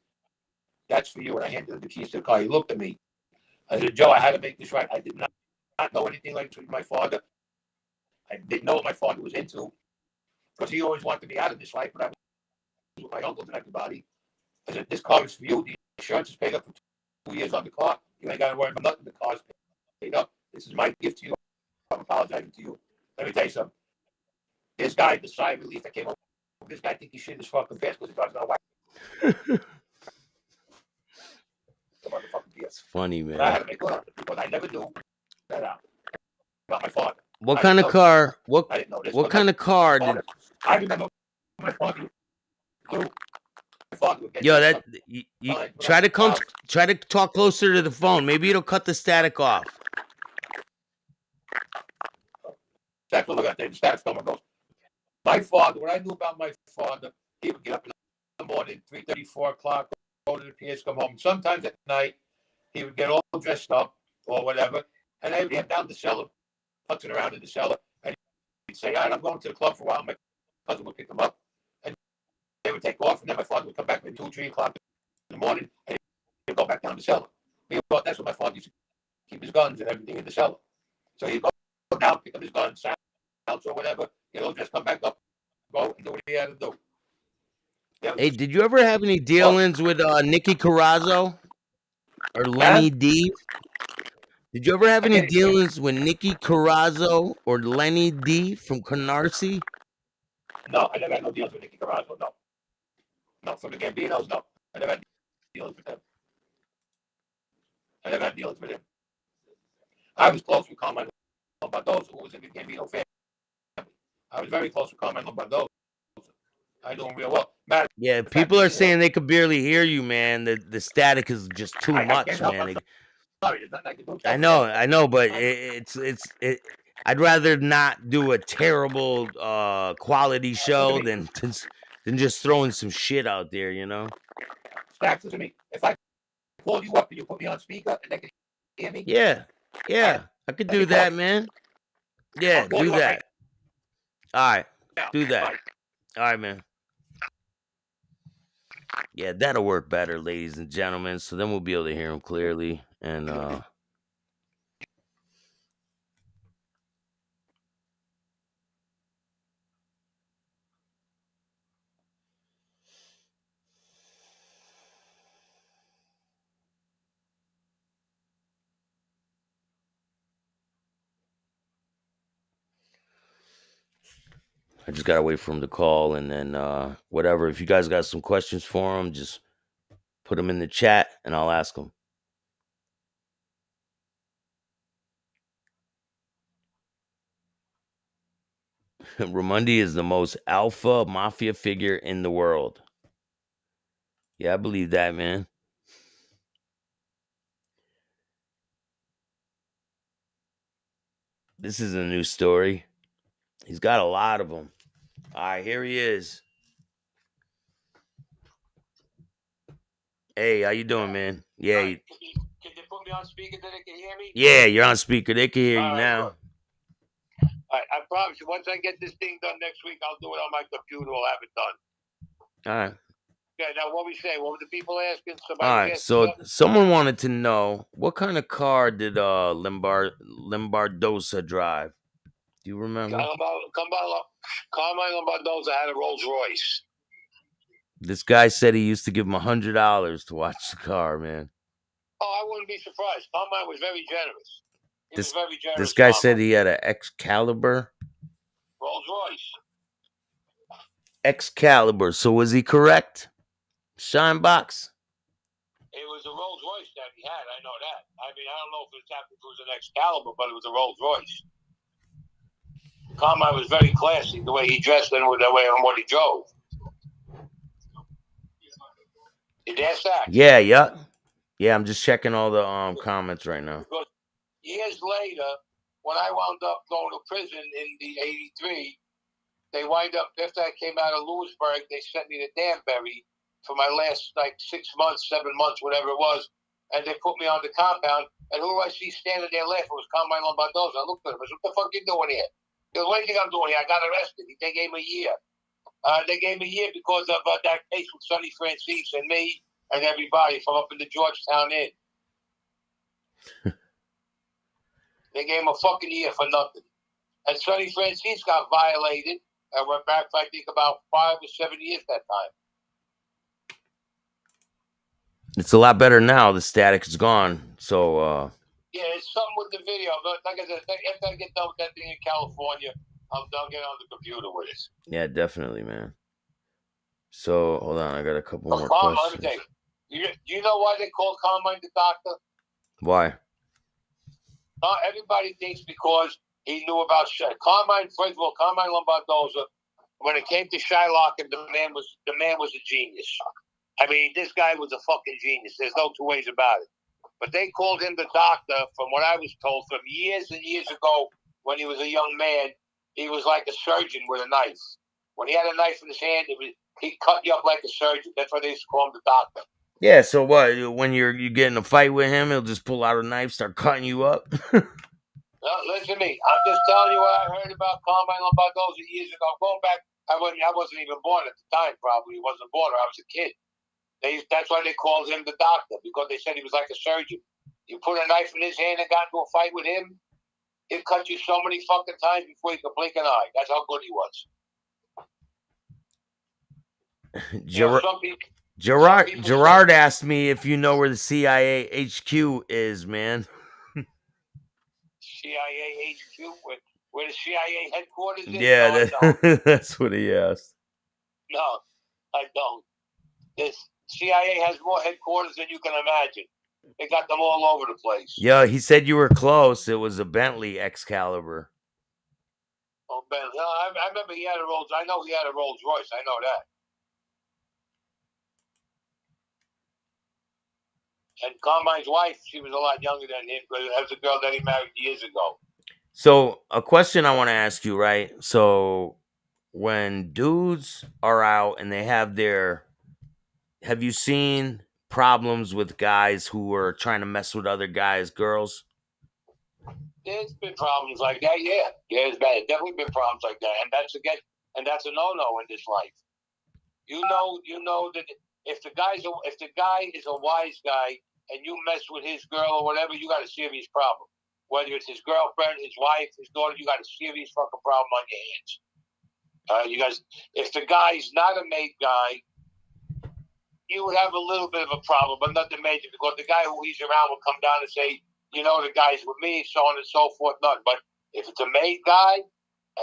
that's for you. And I handed him the keys to the car. He looked at me. I said, Joe, I had to make this right. I did not know anything like this with my father. I didn't know what my father was into. Because he always wanted to be out of this life. But I was with my uncles and everybody. I said, this car is for you. The insurance is paid up for 2 years on the car. You ain't got to worry about nothing. The car's paid up. This is my gift to you. I'm apologizing to you. Let me tell you something. This guy, the sigh of relief that came over, this guy think he shit his fucking pants because he thought he was going to whack. It's funny, man. But I had to make good on it because I never knew that out about my father. What kind of car? I didn't know this. What kind of car did? I remember my father. Yo, that you try to talk closer to the phone. Maybe it'll cut the static off. That's what I got there. The static coming goes. My father, what I knew about my father, he would get up in the morning, 3:30, 4 o'clock, go to the PS, come home. Sometimes at night, he would get all dressed up or whatever, and I would get down the cellar, putzing around in the cellar, and he'd say, all right, I'm going to the club for a while. My cousin would pick him up, and they would take off, and then my father would come back at 2, 3 o'clock in the morning, and he'd go back down the cellar. He thought that's what my father used to keep his guns and everything in the cellar. So he'd go down, pick up his guns, or whatever, just come back up, go and do what he had to do. Hey, did you ever have any dealings with Nicky Carrazzo or Lenny D? Did you ever have any dealings with Nicky Carrazzo or Lenny D from Canarsie? No, I never had no deals with Nicky Carrazzo, no. No, from the Gambinos, no. I never had deals with them. I never had dealings with him. I was close with Carmine Lombardozzi, who was in the Gambino family. I was very close with Carmine Lombardozzi. I knew him real well. Yeah, people are saying they could barely hear you, man. The static is just too much, man. I know, but it's I'd rather not do a terrible quality show than just throwing some shit out there, you know. Staxx, listen to me. If I call you up and you put me on speaker and they can hear me. Yeah, I could do that, man. Yeah, do that. All right, do that. All right, man. Yeah, that'll work better, ladies and gentlemen. So then we'll be able to hear him clearly. And I just gotta wait for him to call, and then whatever. If you guys got some questions for him, just put them in the chat, and I'll ask them. Raimondi is the most alpha mafia figure in the world. Yeah, I believe that, man. This is a new story. He's got a lot of them. All right, here he is. Hey, how you doing, man? Yeah. Can you put me on speaker so they can hear me? Yeah, you're on speaker. They can hear you now. Good. All right, I promise you, once I get this thing done next week, I'll do it on my computer. We'll have it done. All right. Yeah, now what we say? What were the people asking? All right, so someone wanted to know what kind of car did Lombardozzi drive? Do you remember? Carmine Lombardozzi had a Rolls Royce. This guy said he used to give him $100 to watch the car, man. Oh, I wouldn't be surprised. Carmine was very generous. He was very generous. This guy said he had an Excalibur. Rolls Royce. Excalibur. So was he correct? Shinebox? It was a Rolls Royce that he had. I know that. I mean, I don't know if it was an Excalibur, but it was a Rolls Royce. Carmine was very classy, the way he dressed and the way on what he drove. You there, Staxx? Yeah, I'm just checking all the comments right now. Because years later, when I wound up going to prison in the '83, they wind up, after I came out of Lewisburg, they sent me to Danbury for my last 6 months, 7 months, whatever it was, and they put me on the compound. And who do I see standing there laughing? It was Carmine Lombardozzi. I looked at him. I said, "What the fuck you doing here?" He goes, "What do you think I'm doing here? I got arrested." They gave me a year. They gave me a year because of that case with Sonny Francis and me and everybody from up in the Georgetown Inn. They gave him a fucking year for nothing. And Sonny Francis got violated and went back for, I think, about 5 or 7 years that time. It's a lot better now. The static is gone. So yeah, it's something with the video. But like I said, after I get done with that thing in California, I'll get on the computer with it. Yeah, definitely, man. So hold on, I got a couple more Carmine, questions. let me tell you. Do you know why they call Carmine the doctor? Why? Everybody thinks because he knew about Carmine. First of all, Carmine Lombardozzi, when it came to Shylock, and the man was a genius. I mean, this guy was a fucking genius. There's no two ways about it. But they called him the doctor, from what I was told, from years and years ago when he was a young man. He was like a surgeon with a knife. When he had a knife in his hand, he cut you up like a surgeon. That's why they used to call him the doctor. Yeah, so what? When you get in a fight with him, he'll just pull out a knife, start cutting you up? No, listen to me. I'm just telling you what I heard about Carmine Lombardozzi years ago. Going back, I wasn't even born at the time, probably. He wasn't born, or I was a kid. That's why they called him the doctor, because they said he was like a surgeon. You put a knife in his hand and got into a fight with him, he'd cut you so many fucking times before you could blink an eye. That's how good he was. Gerard asked me if you know where the CIA HQ is, man. CIA HQ? Where the CIA headquarters is? Yeah, No, that's what he asked. No, I don't. This CIA has more headquarters than you can imagine. They got them all over the place. Yeah, he said you were close. It was a Bentley Excalibur. Oh, Bentley. No, I remember he had a Rolls. I know he had a Rolls Royce. I know that. And Carmine's wife, she was a lot younger than him, but that was a girl that he married years ago. So, a question I want to ask you, right? So, when dudes are out and they have you seen problems with guys who are trying to mess with other guys' girls? There's been problems like that, yeah. There's definitely been problems like that, and that's a no-no in this life. You know that if the guy is a wise guy and you mess with his girl or whatever, you got a serious problem. Whether it's his girlfriend, his wife, his daughter, you got a serious fucking problem on your hands. If the guy's not a made guy, you would have a little bit of a problem, but nothing major, because the guy who he's around will come down and say, the guy's with me, so on and so forth, none. But if it's a made guy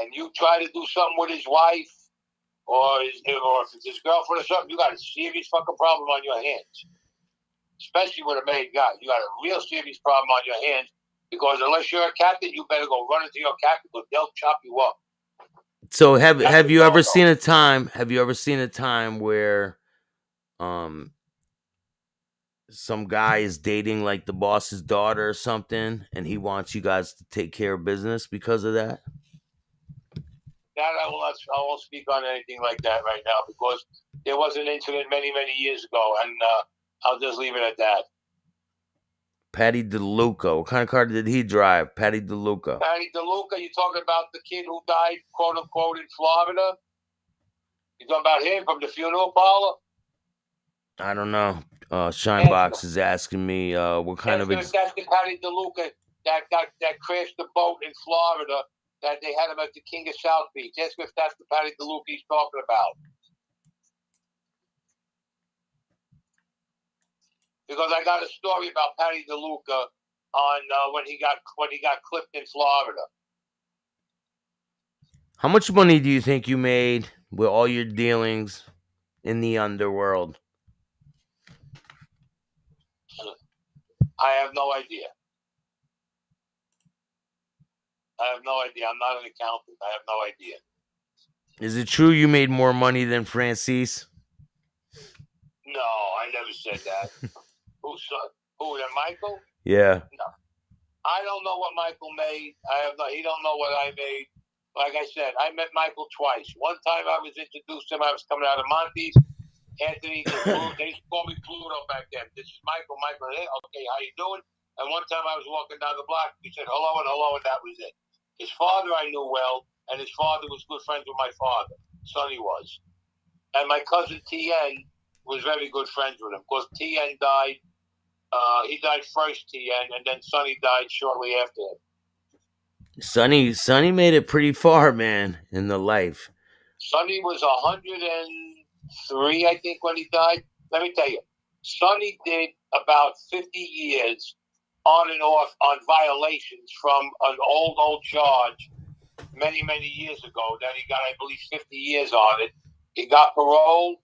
and you try to do something with his wife or if it's his girlfriend or something, you got a serious fucking problem on your hands. Especially with a made guy. You got a real serious problem on your hands, because unless you're a captain, you better go run into your captain, because they'll chop you up. So have you ever seen a time? Have you ever seen a time where some guy is dating like the boss's daughter or something, and he wants you guys to take care of business because of that? That I won't speak on anything like that right now, because there was an incident many, many years ago, and I'll just leave it at that. Patty DeLuca. What kind of car did he drive? Patty DeLuca. Patty DeLuca, you talking about the kid who died, quote unquote, in Florida? You talking about him from the funeral parlor? I don't know. Shinebox is asking me what kind of. That's the Patty DeLuca that crashed the boat in Florida. That they had him as the king of South Beach. Ask if that's the Patty DeLuca he's talking about. Because I got a story about Patty DeLuca on when he got clipped in Florida. How much money do you think you made with all your dealings in the underworld? I have no idea. I'm not an accountant. I have no idea. Is it true you made more money than Francis? No, I never said that. Who, than Michael? Yeah. No. I don't know what Michael made. He don't know what I made. Like I said, I met Michael twice. One time I was introduced to him. I was coming out of Monty's. Anthony, they used to call me Pluto back then. This is Michael. Michael, hey, okay, how you doing? And one time I was walking down the block. He said hello, and that was it. His father I knew well, and his father was good friends with my father. Sonny was. And my cousin Tien was very good friends with him. Of course, Tien died. He died first, Tien, and then Sonny died shortly after him. Sonny made it pretty far, man, in the life. Sonny was 103, I think, when he died. Let me tell you, Sonny did about 50 years on and off on violations from an old charge many, many years ago. Then he got, I believe, 50 years on it. He got paroled,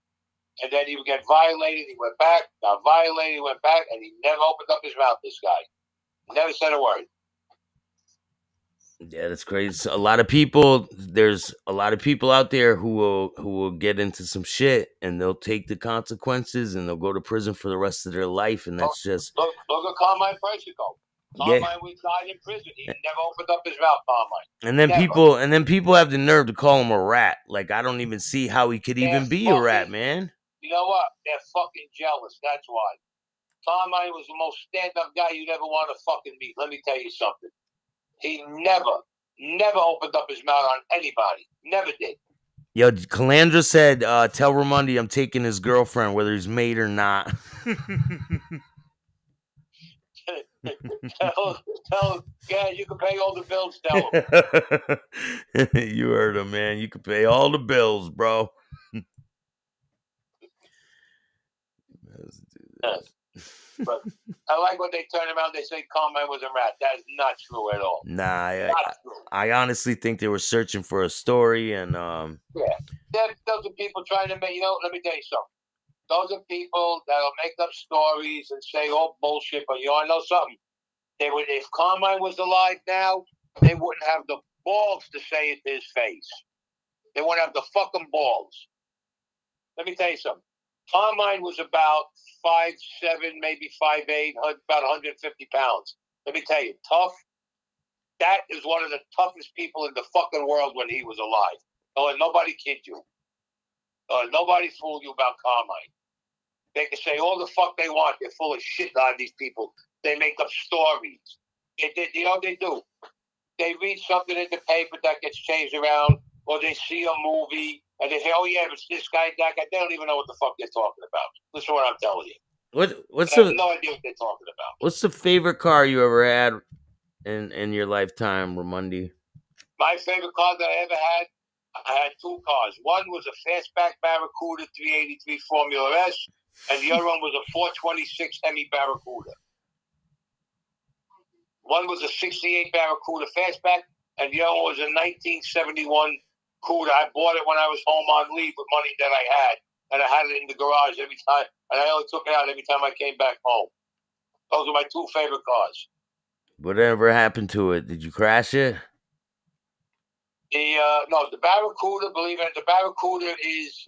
and then he would get violated. He went back, got violated, he went back, and he never opened up his mouth, this guy. He never said a word. Yeah, that's crazy. So there's a lot of people out there who will get into some shit and they'll take the consequences and they'll go to prison for the rest of their life, and that's just look at Carmine Persico. Carmine died in prison. He never opened up his mouth, Carmine. And then people have the nerve to call him a rat. Like, I don't even see how he could even be a rat, man. You know what? They're fucking jealous. That's why. Carmine was the most stand-up guy you'd ever want to fucking meet. Let me tell you something. He never opened up his mouth on anybody. Never did. Yo, Calandra said, tell Raimondi I'm taking his girlfriend, whether he's made or not. tell, yeah, you can pay all the bills, tell him. You heard him, man. You can pay all the bills, bro. But I like when they turn around, they say Carmine was a rat. That is not true at all. Nah, I honestly think they were searching for a story, and yeah, those are people trying to make. Let me tell you something. Those are people that'll make up stories and say all bullshit. But I know something. They would, if Carmine was alive now, they wouldn't have the balls to say it to his face. They wouldn't have the fucking balls. Let me tell you something. Carmine was about 5'7", maybe 5'8", about 150 pounds. Let me tell you, tough. That is one of the toughest people in the fucking world when he was alive. Don't let nobody kid you. Nobody fool you about Carmine. They can say all the fuck they want. They're full of shit on these people. They make up stories. You know what they do? They read something in the paper that gets changed around, or they see a movie, and they say, oh, yeah, it's this guy, that guy. They don't even know what the fuck they're talking about. Listen to what I'm telling you. I have no idea what they're talking about. What's the favorite car you ever had in your lifetime, Raimondi? My favorite car that I ever had, I had two cars. One was a fastback Barracuda 383 Formula S, and the other one was a 426 Hemi Barracuda. One was a 68 Barracuda fastback, and the other one was a 1971 Cuda. I bought it when I was home on leave with money that I had, and I had it in the garage every time, and I only took it out every time I came back home. Those are my two favorite cars. Whatever happened to it? Did you crash it? No, the Barracuda, believe it, the Barracuda is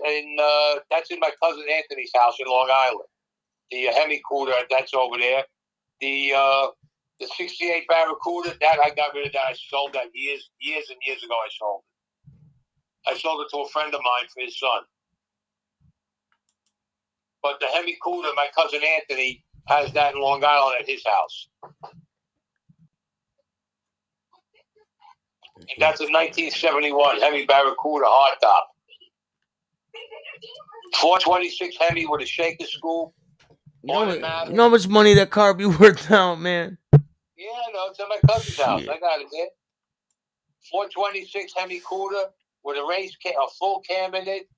that's in my cousin Anthony's house in Long Island. The Hemi Cuda, that's over there. The 68 Barracuda, that I got rid of that. I sold that years and years ago. I sold it to a friend of mine for his son. But the Hemi Cuda, my cousin Anthony has that in Long Island at his house. That's a 1971 Hemi Barracuda hardtop. 426 Hemi with a shaker scoop. You know how much money that car be worth now, man? Yeah, no, it's at my cousin's house. I got it there. 426 Hemi Cuda with a a full cam in it,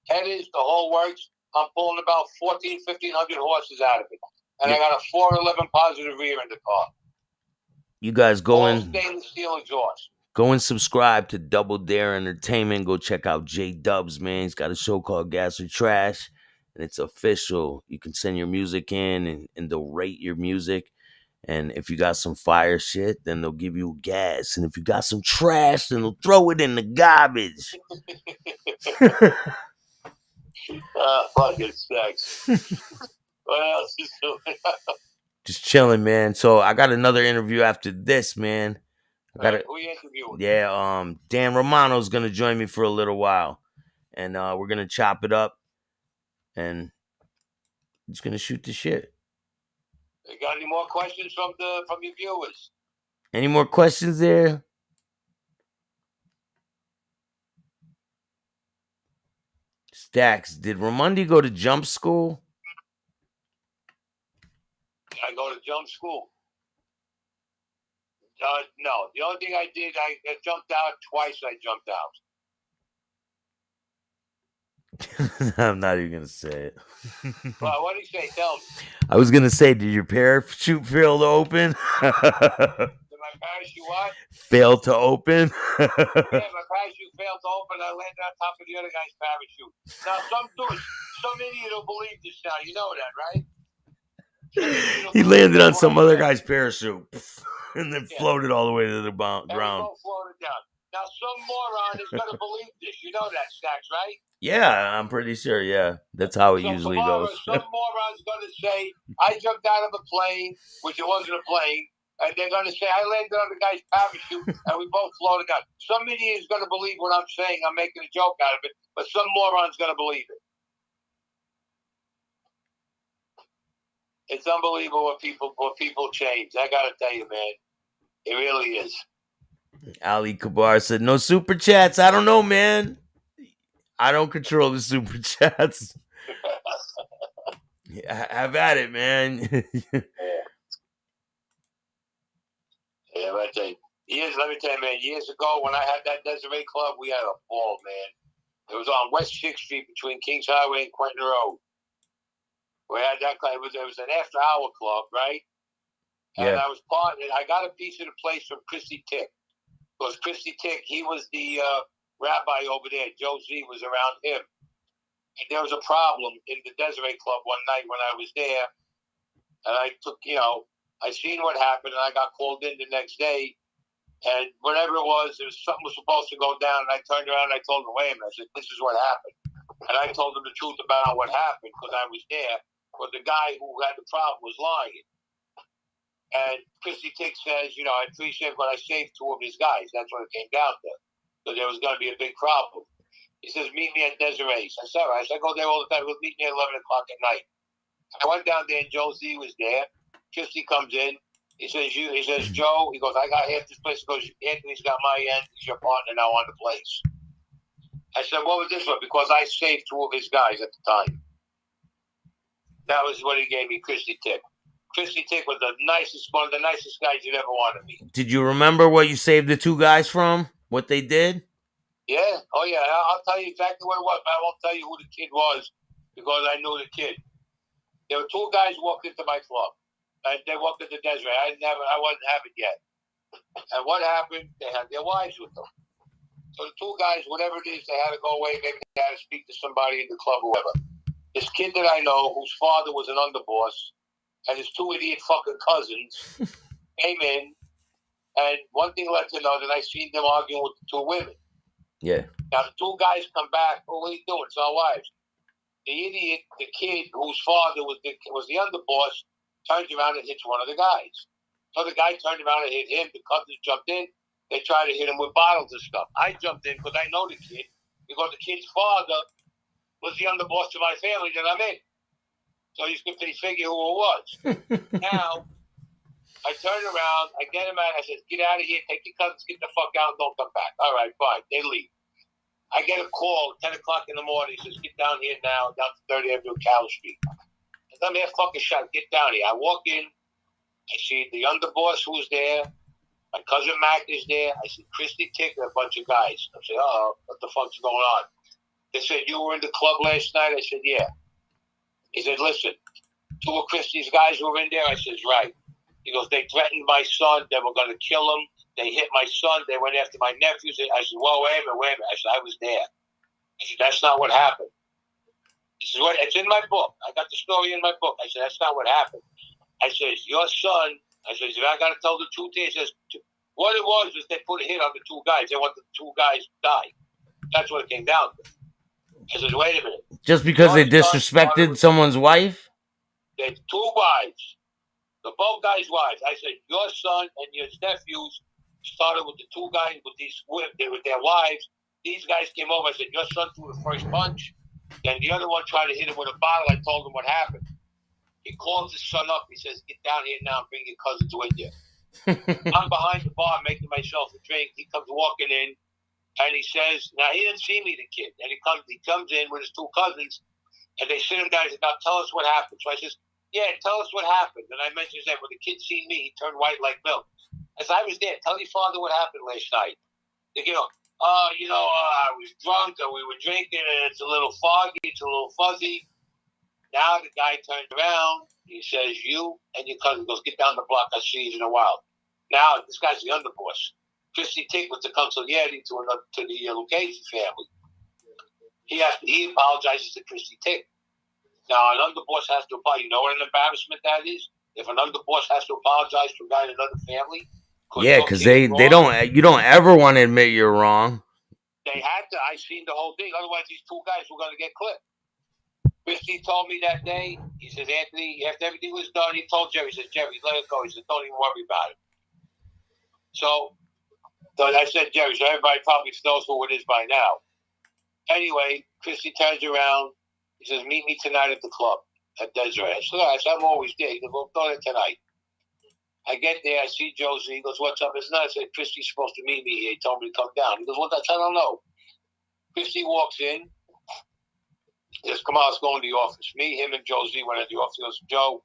headers, the whole works. I'm pulling about 1,500 horses out of it. And I got a 411 positive rear in the car. You guys go in. Stainless steel exhaust. Go and subscribe to Double Dare Entertainment. Go check out J Dubs, man. He's got a show called Gas or Trash, and it's official. You can send your music in, and they'll rate your music. And if you got some fire shit, then they'll give you gas. And if you got some trash, then they'll throw it in the garbage. Fucking Staxx. What else is doing? Just chilling, man. So I got another interview after this, man. I got it. Who you interviewing? Yeah, Dan Romano's gonna join me for a little while. And we're gonna chop it up and just gonna shoot the shit. You got any more questions from your viewers? Any more questions there? Staxx, did Raimondi go to jump school? I go to jump school. No, the only thing I did, I jumped out twice. I jumped out. I'm not even gonna say it. Well, what did he say? Tell me. I was gonna say, did your parachute fail to open? Did my parachute what? Fail to open? Yeah, my parachute failed to open. I landed on top of the other guy's parachute. Now, some idiot will believe this now. You know that, right? He landed on some other guy's parachute and then floated all the way to the ground. And we both floated down. Now, some moron is going to believe this. You know that, Staxx, right? Yeah, I'm pretty sure. Yeah, that's how it usually goes. Some moron's going to say, I jumped out of a plane, which it wasn't a plane, and they're going to say, I landed on the guy's parachute, and we both floated down. Some idiot is going to believe what I'm saying. I'm making a joke out of it, but some moron's going to believe it. It's unbelievable what people change. I got to tell you, man. It really is. Ali Kabar said, no super chats. I don't know, man. I don't control the super chats. Have at it, man. Yeah, but let me tell you, man, years ago when I had that Desiree Club, we had a ball, man. It was on West 6th Street between Kings Highway and Quentin Road. We had that club. It was an after-hour club, right? And Yeah. I got a piece of the place from Christy Tick. Because Christy Tick, he was the rabbi over there. Joe Z was around him. And there was a problem in the Desiree Club one night when I was there. And I took, I seen what happened, and I got called in the next day. And whatever it was something was supposed to go down. And I turned around and I told him, wait a minute. I said, this is what happened. And I told him the truth about what happened because I was there. But the guy who had the problem was lying. And Christy Tick says, I appreciate what I saved two of his guys. That's what it came down to. So there was going to be a big problem. He says, meet me at Desiree's. I said, all right. I go there all the time. We'll meet me at 11 o'clock at night. I went down there and Joe Z was there. Christy comes in. He says, Joe, he goes, I got half this place. He goes, Anthony's got my end. He's your partner now on the place. I said, what was this one? Because I saved two of his guys at the time. That was what he gave me, Christy Tick. Christy Tick was one of the nicest guys you'd ever want to meet. Did you remember what you saved the two guys from? What they did? Yeah. Oh, yeah. I'll tell you exactly what it was. I won't tell you who the kid was because I knew the kid. There were two guys walked into my club. And they walked into Desiree. I wasn't having yet. And what happened? They had their wives with them. So the two guys, whatever it is, they had to go away. Maybe they had to speak to somebody in the club or whatever. This kid that I know, whose father was an underboss, and his two idiot fucking cousins came in, and one thing led to another, and I seen them arguing with the two women. Yeah. Now the two guys come back. Oh, what are you doing? It's our wives. The idiot, the kid whose father was the underboss, turns around and hits one of the guys. So the guy turned around and hit him. The cousins jumped in. They tried to hit him with bottles and stuff. I jumped in because I know the kid, because the kid's father was the underboss to my family that I'm in. So you can figure who it was. Now, I turn around, I get him out, I said, get out of here, take your cousins, get the fuck out, and don't come back. All right, fine. They leave. I get a call at 10 o'clock in the morning. He says, get down here now, down to 30th Avenue, Cal Street. I said, I'm here, fucking shot, get down here. I walk in, I see the underboss who's there, my cousin Mac is there, I see Christy Tick and a bunch of guys. I said, what the fuck's going on? They said, you were in the club last night? I said, yeah. He said, listen, two of Christy's guys were in there? I said, right. He goes, they threatened my son. They were going to kill him. They hit my son. They went after my nephews. I said, well, wait a minute. I said, I was there. I said, that's not what happened. He said, it's in my book. I got the story in my book. I said, that's not what happened. I said, your son I said, I got to tell the truth here. He says, what it was is they put a hit on the two guys. They want the two guys to die. That's what it came down to. I said, wait a minute. Just because they disrespected someone's wife? They two wives. The both guys' wives. I said, your son and your nephews started with the two guys with their wives. These guys came over. I said, your son threw the first punch. Then the other one tried to hit him with a bottle. I told him what happened. He calls his son up. He says, get down here now and bring your cousins with you. I'm behind the bar making myself a drink. He comes walking in, and he says, now he didn't see me, the kid. And he comes in with his two cousins, and they sit him down and say, now tell us what happened. So I says, yeah, tell us what happened. And I mentioned that when the kid seen me, he turned white like milk. I said, I was there. Tell your father what happened last night. They go, I was drunk, or we were drinking, and it's a little foggy, it's a little fuzzy. Now the guy turns around, he says, you and your cousin goes, get down the block, I'll see you in a while. Now, this guy's the underboss. Christy Tick was the consigliere to the Lucchese family. He apologizes to Christy Tick. Now, an underboss has to apologize. You know what an embarrassment that is? If an underboss has to apologize to a guy in another family? Yeah, because they don't. You don't ever want to admit you're wrong. They had to. I seen the whole thing. Otherwise, these two guys were going to get clipped. Christy told me that day. He says, Anthony, after everything was done, he told Jerry, he says, Jerry, let it go. He said, don't even worry about it. So I said, Jerry, so everybody probably knows who it is by now. Anyway, Christy turns around. He says, meet me tonight at the club at Desiree. I said, I'm always there. He goes, well, go there tonight. I get there. I see Josie. He goes, what's up? It's not. I said, Christy's supposed to meet me here. He told me to come down. He goes, well, I don't know. Christy walks in. He says, come on, let's go in the office. Me, him, and Josie went in the office. He goes, Joe,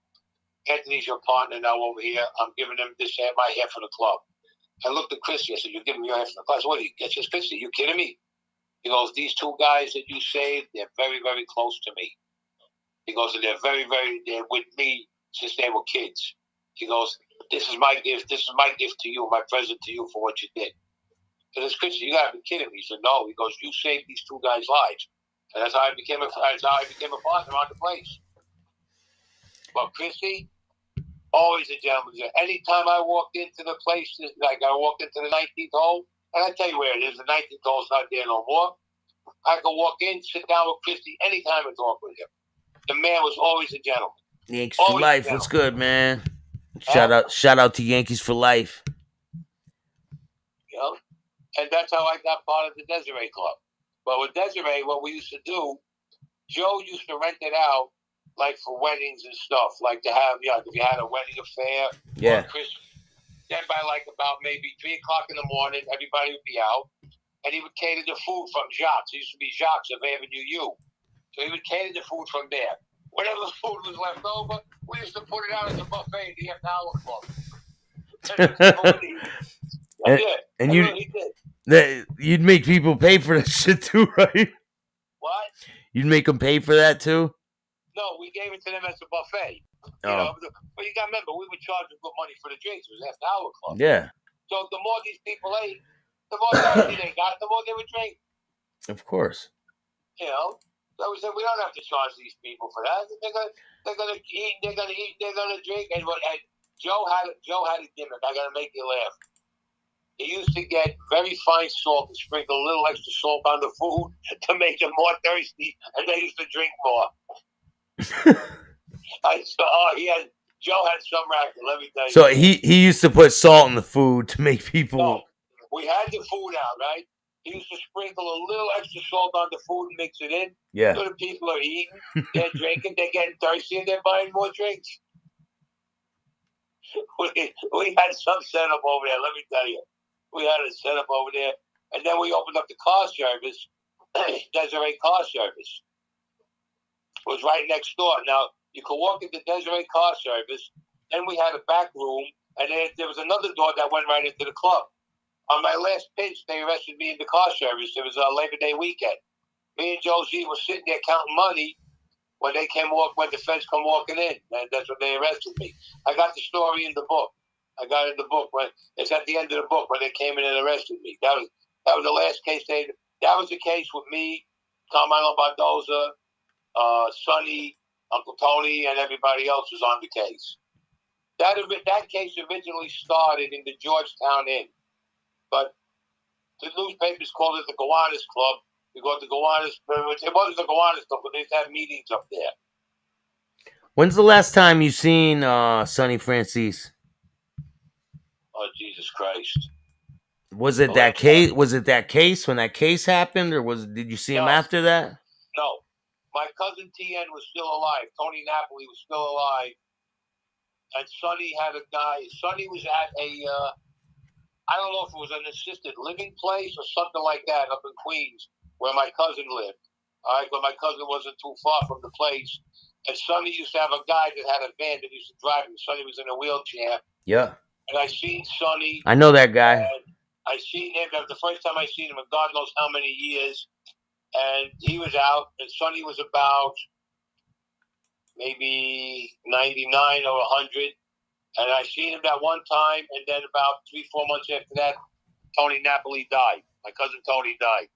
Anthony's your partner now over here. I'm giving him my half of the club. I looked at Christy. I said, you're giving me your half of the club. I said, what are you? I said, Christy, you kidding me? He goes, these two guys that you saved, they're very, very close to me. He goes, and they're with me since they were kids. He goes, this is my gift. This is my gift to you, my present to you for what you did. I said, Christy, you got to be kidding me. He said, no. He goes, you saved these two guys' lives. And that's how I became a partner on the place. But Christy, always a gentleman. Anytime I walked into the place, like I walked into the 19th hole, and I tell you where it is, the 19th hole's not there no more. I could walk in, sit down with Christy anytime and talk with him. The man was always a gentleman. Yankees for life. What's good, man? Shout out to Yankees for life. You know? And that's how I got part of the Desiree Club. But with Desiree, what we used to do, Joe used to rent it out like for weddings and stuff, like to have, if you had a wedding affair or Christmas. Then by like about maybe 3 o'clock in the morning, everybody would be out, and he would cater the food from Jacques. It used to be Jacques of Avenue U. So he would cater the food from there. Whatever food was left over, we used to put it out as a buffet in the after-hour club. You'd make people pay for that shit too, right? What? You'd make them pay for that too? No, we gave it to them as a buffet. You know, but you got to remember, we would charge them good money for the drinks. It was after-hour club. Yeah. So the more these people ate, the more money they got, the more they would drink. Of course. You know, so we said we don't have to charge these people for that. They're gonna eat, they're gonna drink. And Joe had a gimmick. I gotta make you laugh. He used to get very fine salt and sprinkle a little extra salt on the food to make them more thirsty, and they used to drink more. Joe had some racket, let me tell you. So he used to put salt in the food to make people. No, we had the food out, right? He used to sprinkle a little extra salt on the food and mix it in. Yeah. So the people are eating, they're drinking, they're getting thirsty, and they're buying more drinks. We had some setup over there, let me tell you. We had a setup over there. And then we opened up the car service, Desiree Car Service. It was right next door. Now, you could walk into Desiree Car Service. Then we had a back room, and then there was another door that went right into the club. On my last pitch, they arrested me in the car service. It was a Labor Day weekend. Me and Josie were sitting there counting money when the feds come walking in. And that's when they arrested me. I got the story in the book. I got it in the book. It's at the end of the book when they came in and arrested me. That was the last case. That was the case with me, Carmine Lombardozzi, Sonny, Uncle Tony, and everybody else was on the case. That case originally started in the Georgetown Inn, but the newspapers called it the Gowanus Club because it wasn't the Gowanus Club, but they used to have meetings up there. When's the last time you seen Sonny Francis? Oh, Jesus Christ! Was it that case? Was it that case when that case happened, or did you see him after that? No, my cousin TN was still alive. Tony Napoli was still alive, and Sonny had a guy. Sonny was at I don't know if it was an assisted living place or something like that up in Queens where my cousin lived. All right, but my cousin wasn't too far from the place. And Sonny used to have a guy that had a van that used to drive him. Sonny was in a wheelchair. Yeah. And I seen Sonny. I know that guy. I seen him. That was the first time I seen him in God knows how many years. And he was out, and Sonny was about maybe 99 or 100. And I seen him that one time, and then about 3-4 months after that, Tony Napoli died. My cousin Tony died.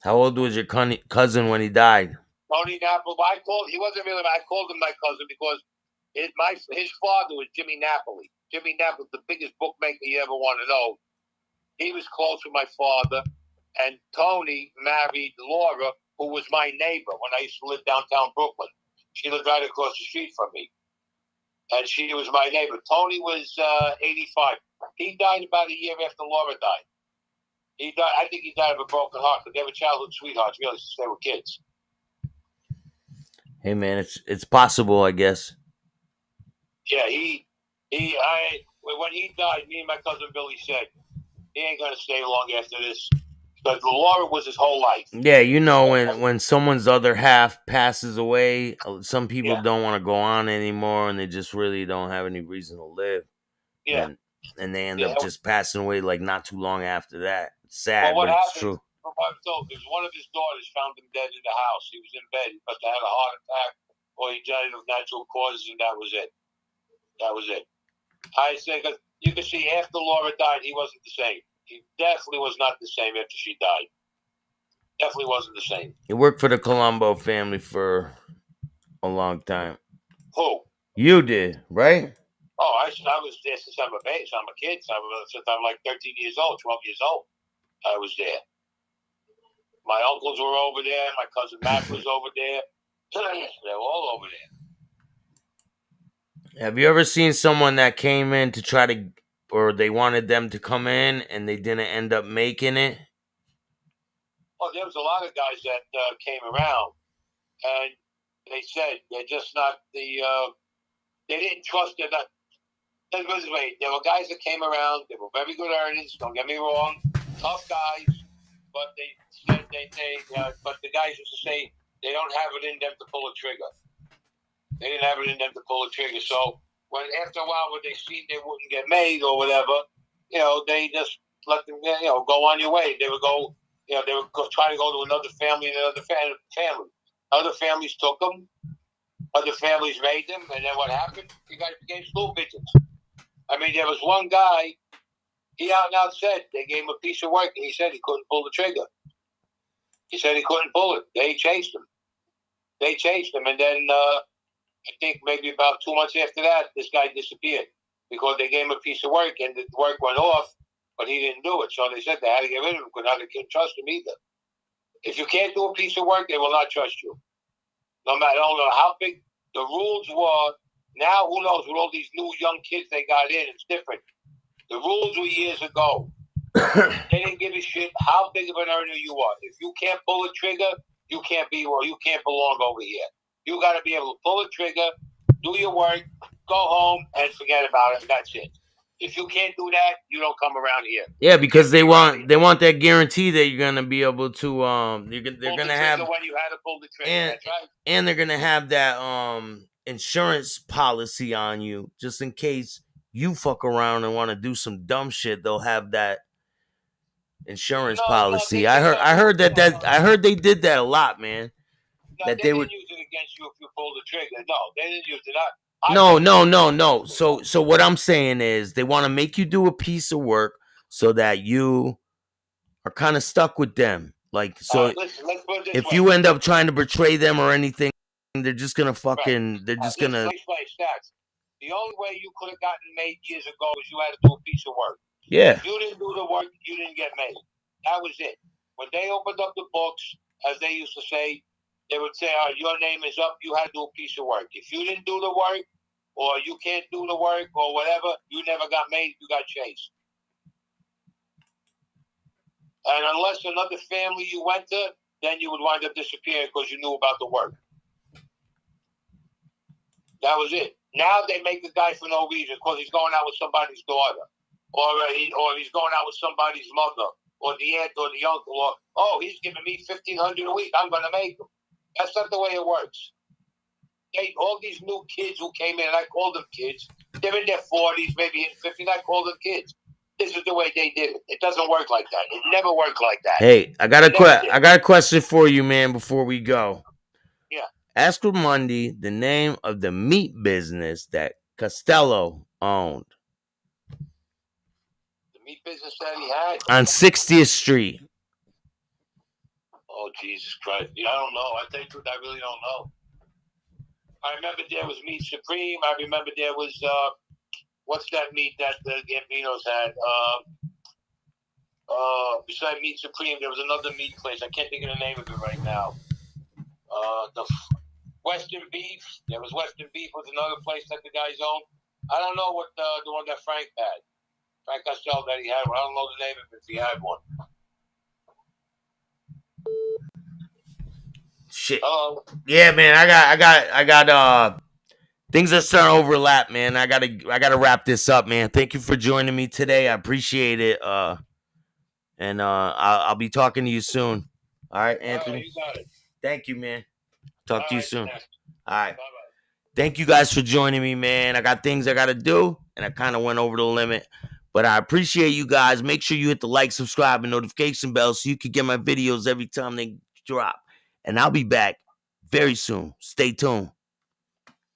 How old was your cousin when he died? Tony Napoli. He wasn't really. I called him my cousin because his father was Jimmy Napoli. Jimmy Napoli was the biggest bookmaker you ever want to know. He was close with my father, and Tony married Laura, who was my neighbor when I used to live downtown Brooklyn. She lived right across the street from me, and she was my neighbor. Tony was 85. He died about a year after Laura died. He died. I think he died of a broken heart because they were childhood sweethearts, really, since they were kids. Hey man, it's possible, I guess. Yeah, when he died, me and my cousin Billy said he ain't gonna stay long after this because Laura was his whole life. Yeah, you know when someone's other half passes away, some people don't want to go on anymore, and they just really don't have any reason to live. Yeah, and they end up just passing away like not too long after that. It's sad, but it's true. One of his daughters found him dead in the house. He was in bed because he had a heart attack or he died of natural causes, and that was it. That was it. I say because you can see after Laura died, he wasn't the same. He definitely was not the same after she died. Definitely wasn't the same. He worked for the Colombo family for a long time. Who? You did, right? Oh, I was there since I'm a baby. I'm a kid. Since I'm like 13 years old, 12 years old. I was there. My uncles were over there. My cousin Matt was over there. They were all over there. Have you ever seen someone that came in to try to, or they wanted them to come in and they didn't end up making it? Well, there was a lot of guys that came around, and they said they're just not they didn't trust. They're not. There were guys that came around. They were very good earners. Don't get me wrong, tough guys. But they said but the guys used to say they don't have it in them to pull a trigger. They didn't have it in them to pull a trigger. So when after a while, when they seen they wouldn't get made or whatever, they just let them go on your way. They would go. They would try to go to another family and another family. Other families took them. Other families made them, and then what happened? You guys became school pigeons. I mean, there was one guy. He out and out said they gave him a piece of work, and he said he couldn't pull the trigger. He said he couldn't pull it. They chased him. And then I think maybe about 2 months after that, this guy disappeared because they gave him a piece of work, and the work went off, but he didn't do it. So they said they had to get rid of him because now they couldn't trust him either. If you can't do a piece of work, they will not trust you. No matter, I don't know how big the rules were. Now, who knows, with all these new young kids they got in, it's different. The rules were years ago. They didn't give a shit how big of an earner you are. If you can't pull a trigger, you can't belong over here. You got to be able to pull a trigger, do your work, go home, and forget about it. And that's it. If you can't do that, you don't come around here. Yeah, because they want that guarantee that you're gonna be able to they're gonna have when you had to pull the trigger. And, that's right. And they're gonna have that insurance policy on you just in case you fuck around and want to do some dumb shit. They'll have that insurance policy. I heard they did that a lot, man. No, that they they didn't would use it against you if you pulled the trigger. No, they didn't use it. No. So what I'm saying is they want to make you do a piece of work so that you are kind of stuck with them. Like, so listen, let's put it this if way. you end up trying to betray them or anything, they're just gonna fucking, they're just Let's gonna. play Staxx. The only way you could have gotten made years ago is you had to do a piece of work. Yeah. If you didn't do the work, you didn't get made. That was it. When they opened up the books, as they used to say, they would say, your name is up, you had to do a piece of work. If you didn't do the work, or you can't do the work, or whatever, you never got made, you got chased. And unless another family you went to, then you would wind up disappearing because you knew about the work. That was it. Now they make the guy for no reason because he's going out with somebody's daughter, or he's going out with somebody's mother, or the aunt, or the uncle, or he's giving me $1,500 a week. I'm going to make him. That's not the way it works. All these new kids who came in, and I call them kids. They're in their 40s, maybe in 50s. I call them kids. This is the way they did it. It doesn't work like that. It never worked like that. Hey, I got a question for you, man. Before we go. Yeah. Ask Raimondi the name of the meat business that Costello owned. The meat business that he had? On 60th Street. Oh, Jesus Christ. I don't know. I tell you the truth, I really don't know. I remember there was Meat Supreme. I remember there was, what's that meat that the Gambinos had? Besides Meat Supreme, there was another meat place. I can't think of the name of it right now. The Western Beef. There was Western Beef was another place that the guys owned. I don't know what the one that Frank had. Frank Costello that he had. I don't know the name of it if he had one. Shit. Yeah, man. I got things are starting to overlap, man. I gotta wrap this up, man. Thank you for joining me today. I appreciate it. And I'll be talking to you soon. All right, Anthony. You got it. Thank you, man. Talk to you soon. Next. All right. Bye-bye. Thank you guys for joining me, man. I got things I got to do, and I kind of went over the limit. But I appreciate you guys. Make sure you hit the like, subscribe, and notification bell so you can get my videos every time they drop. And I'll be back very soon. Stay tuned.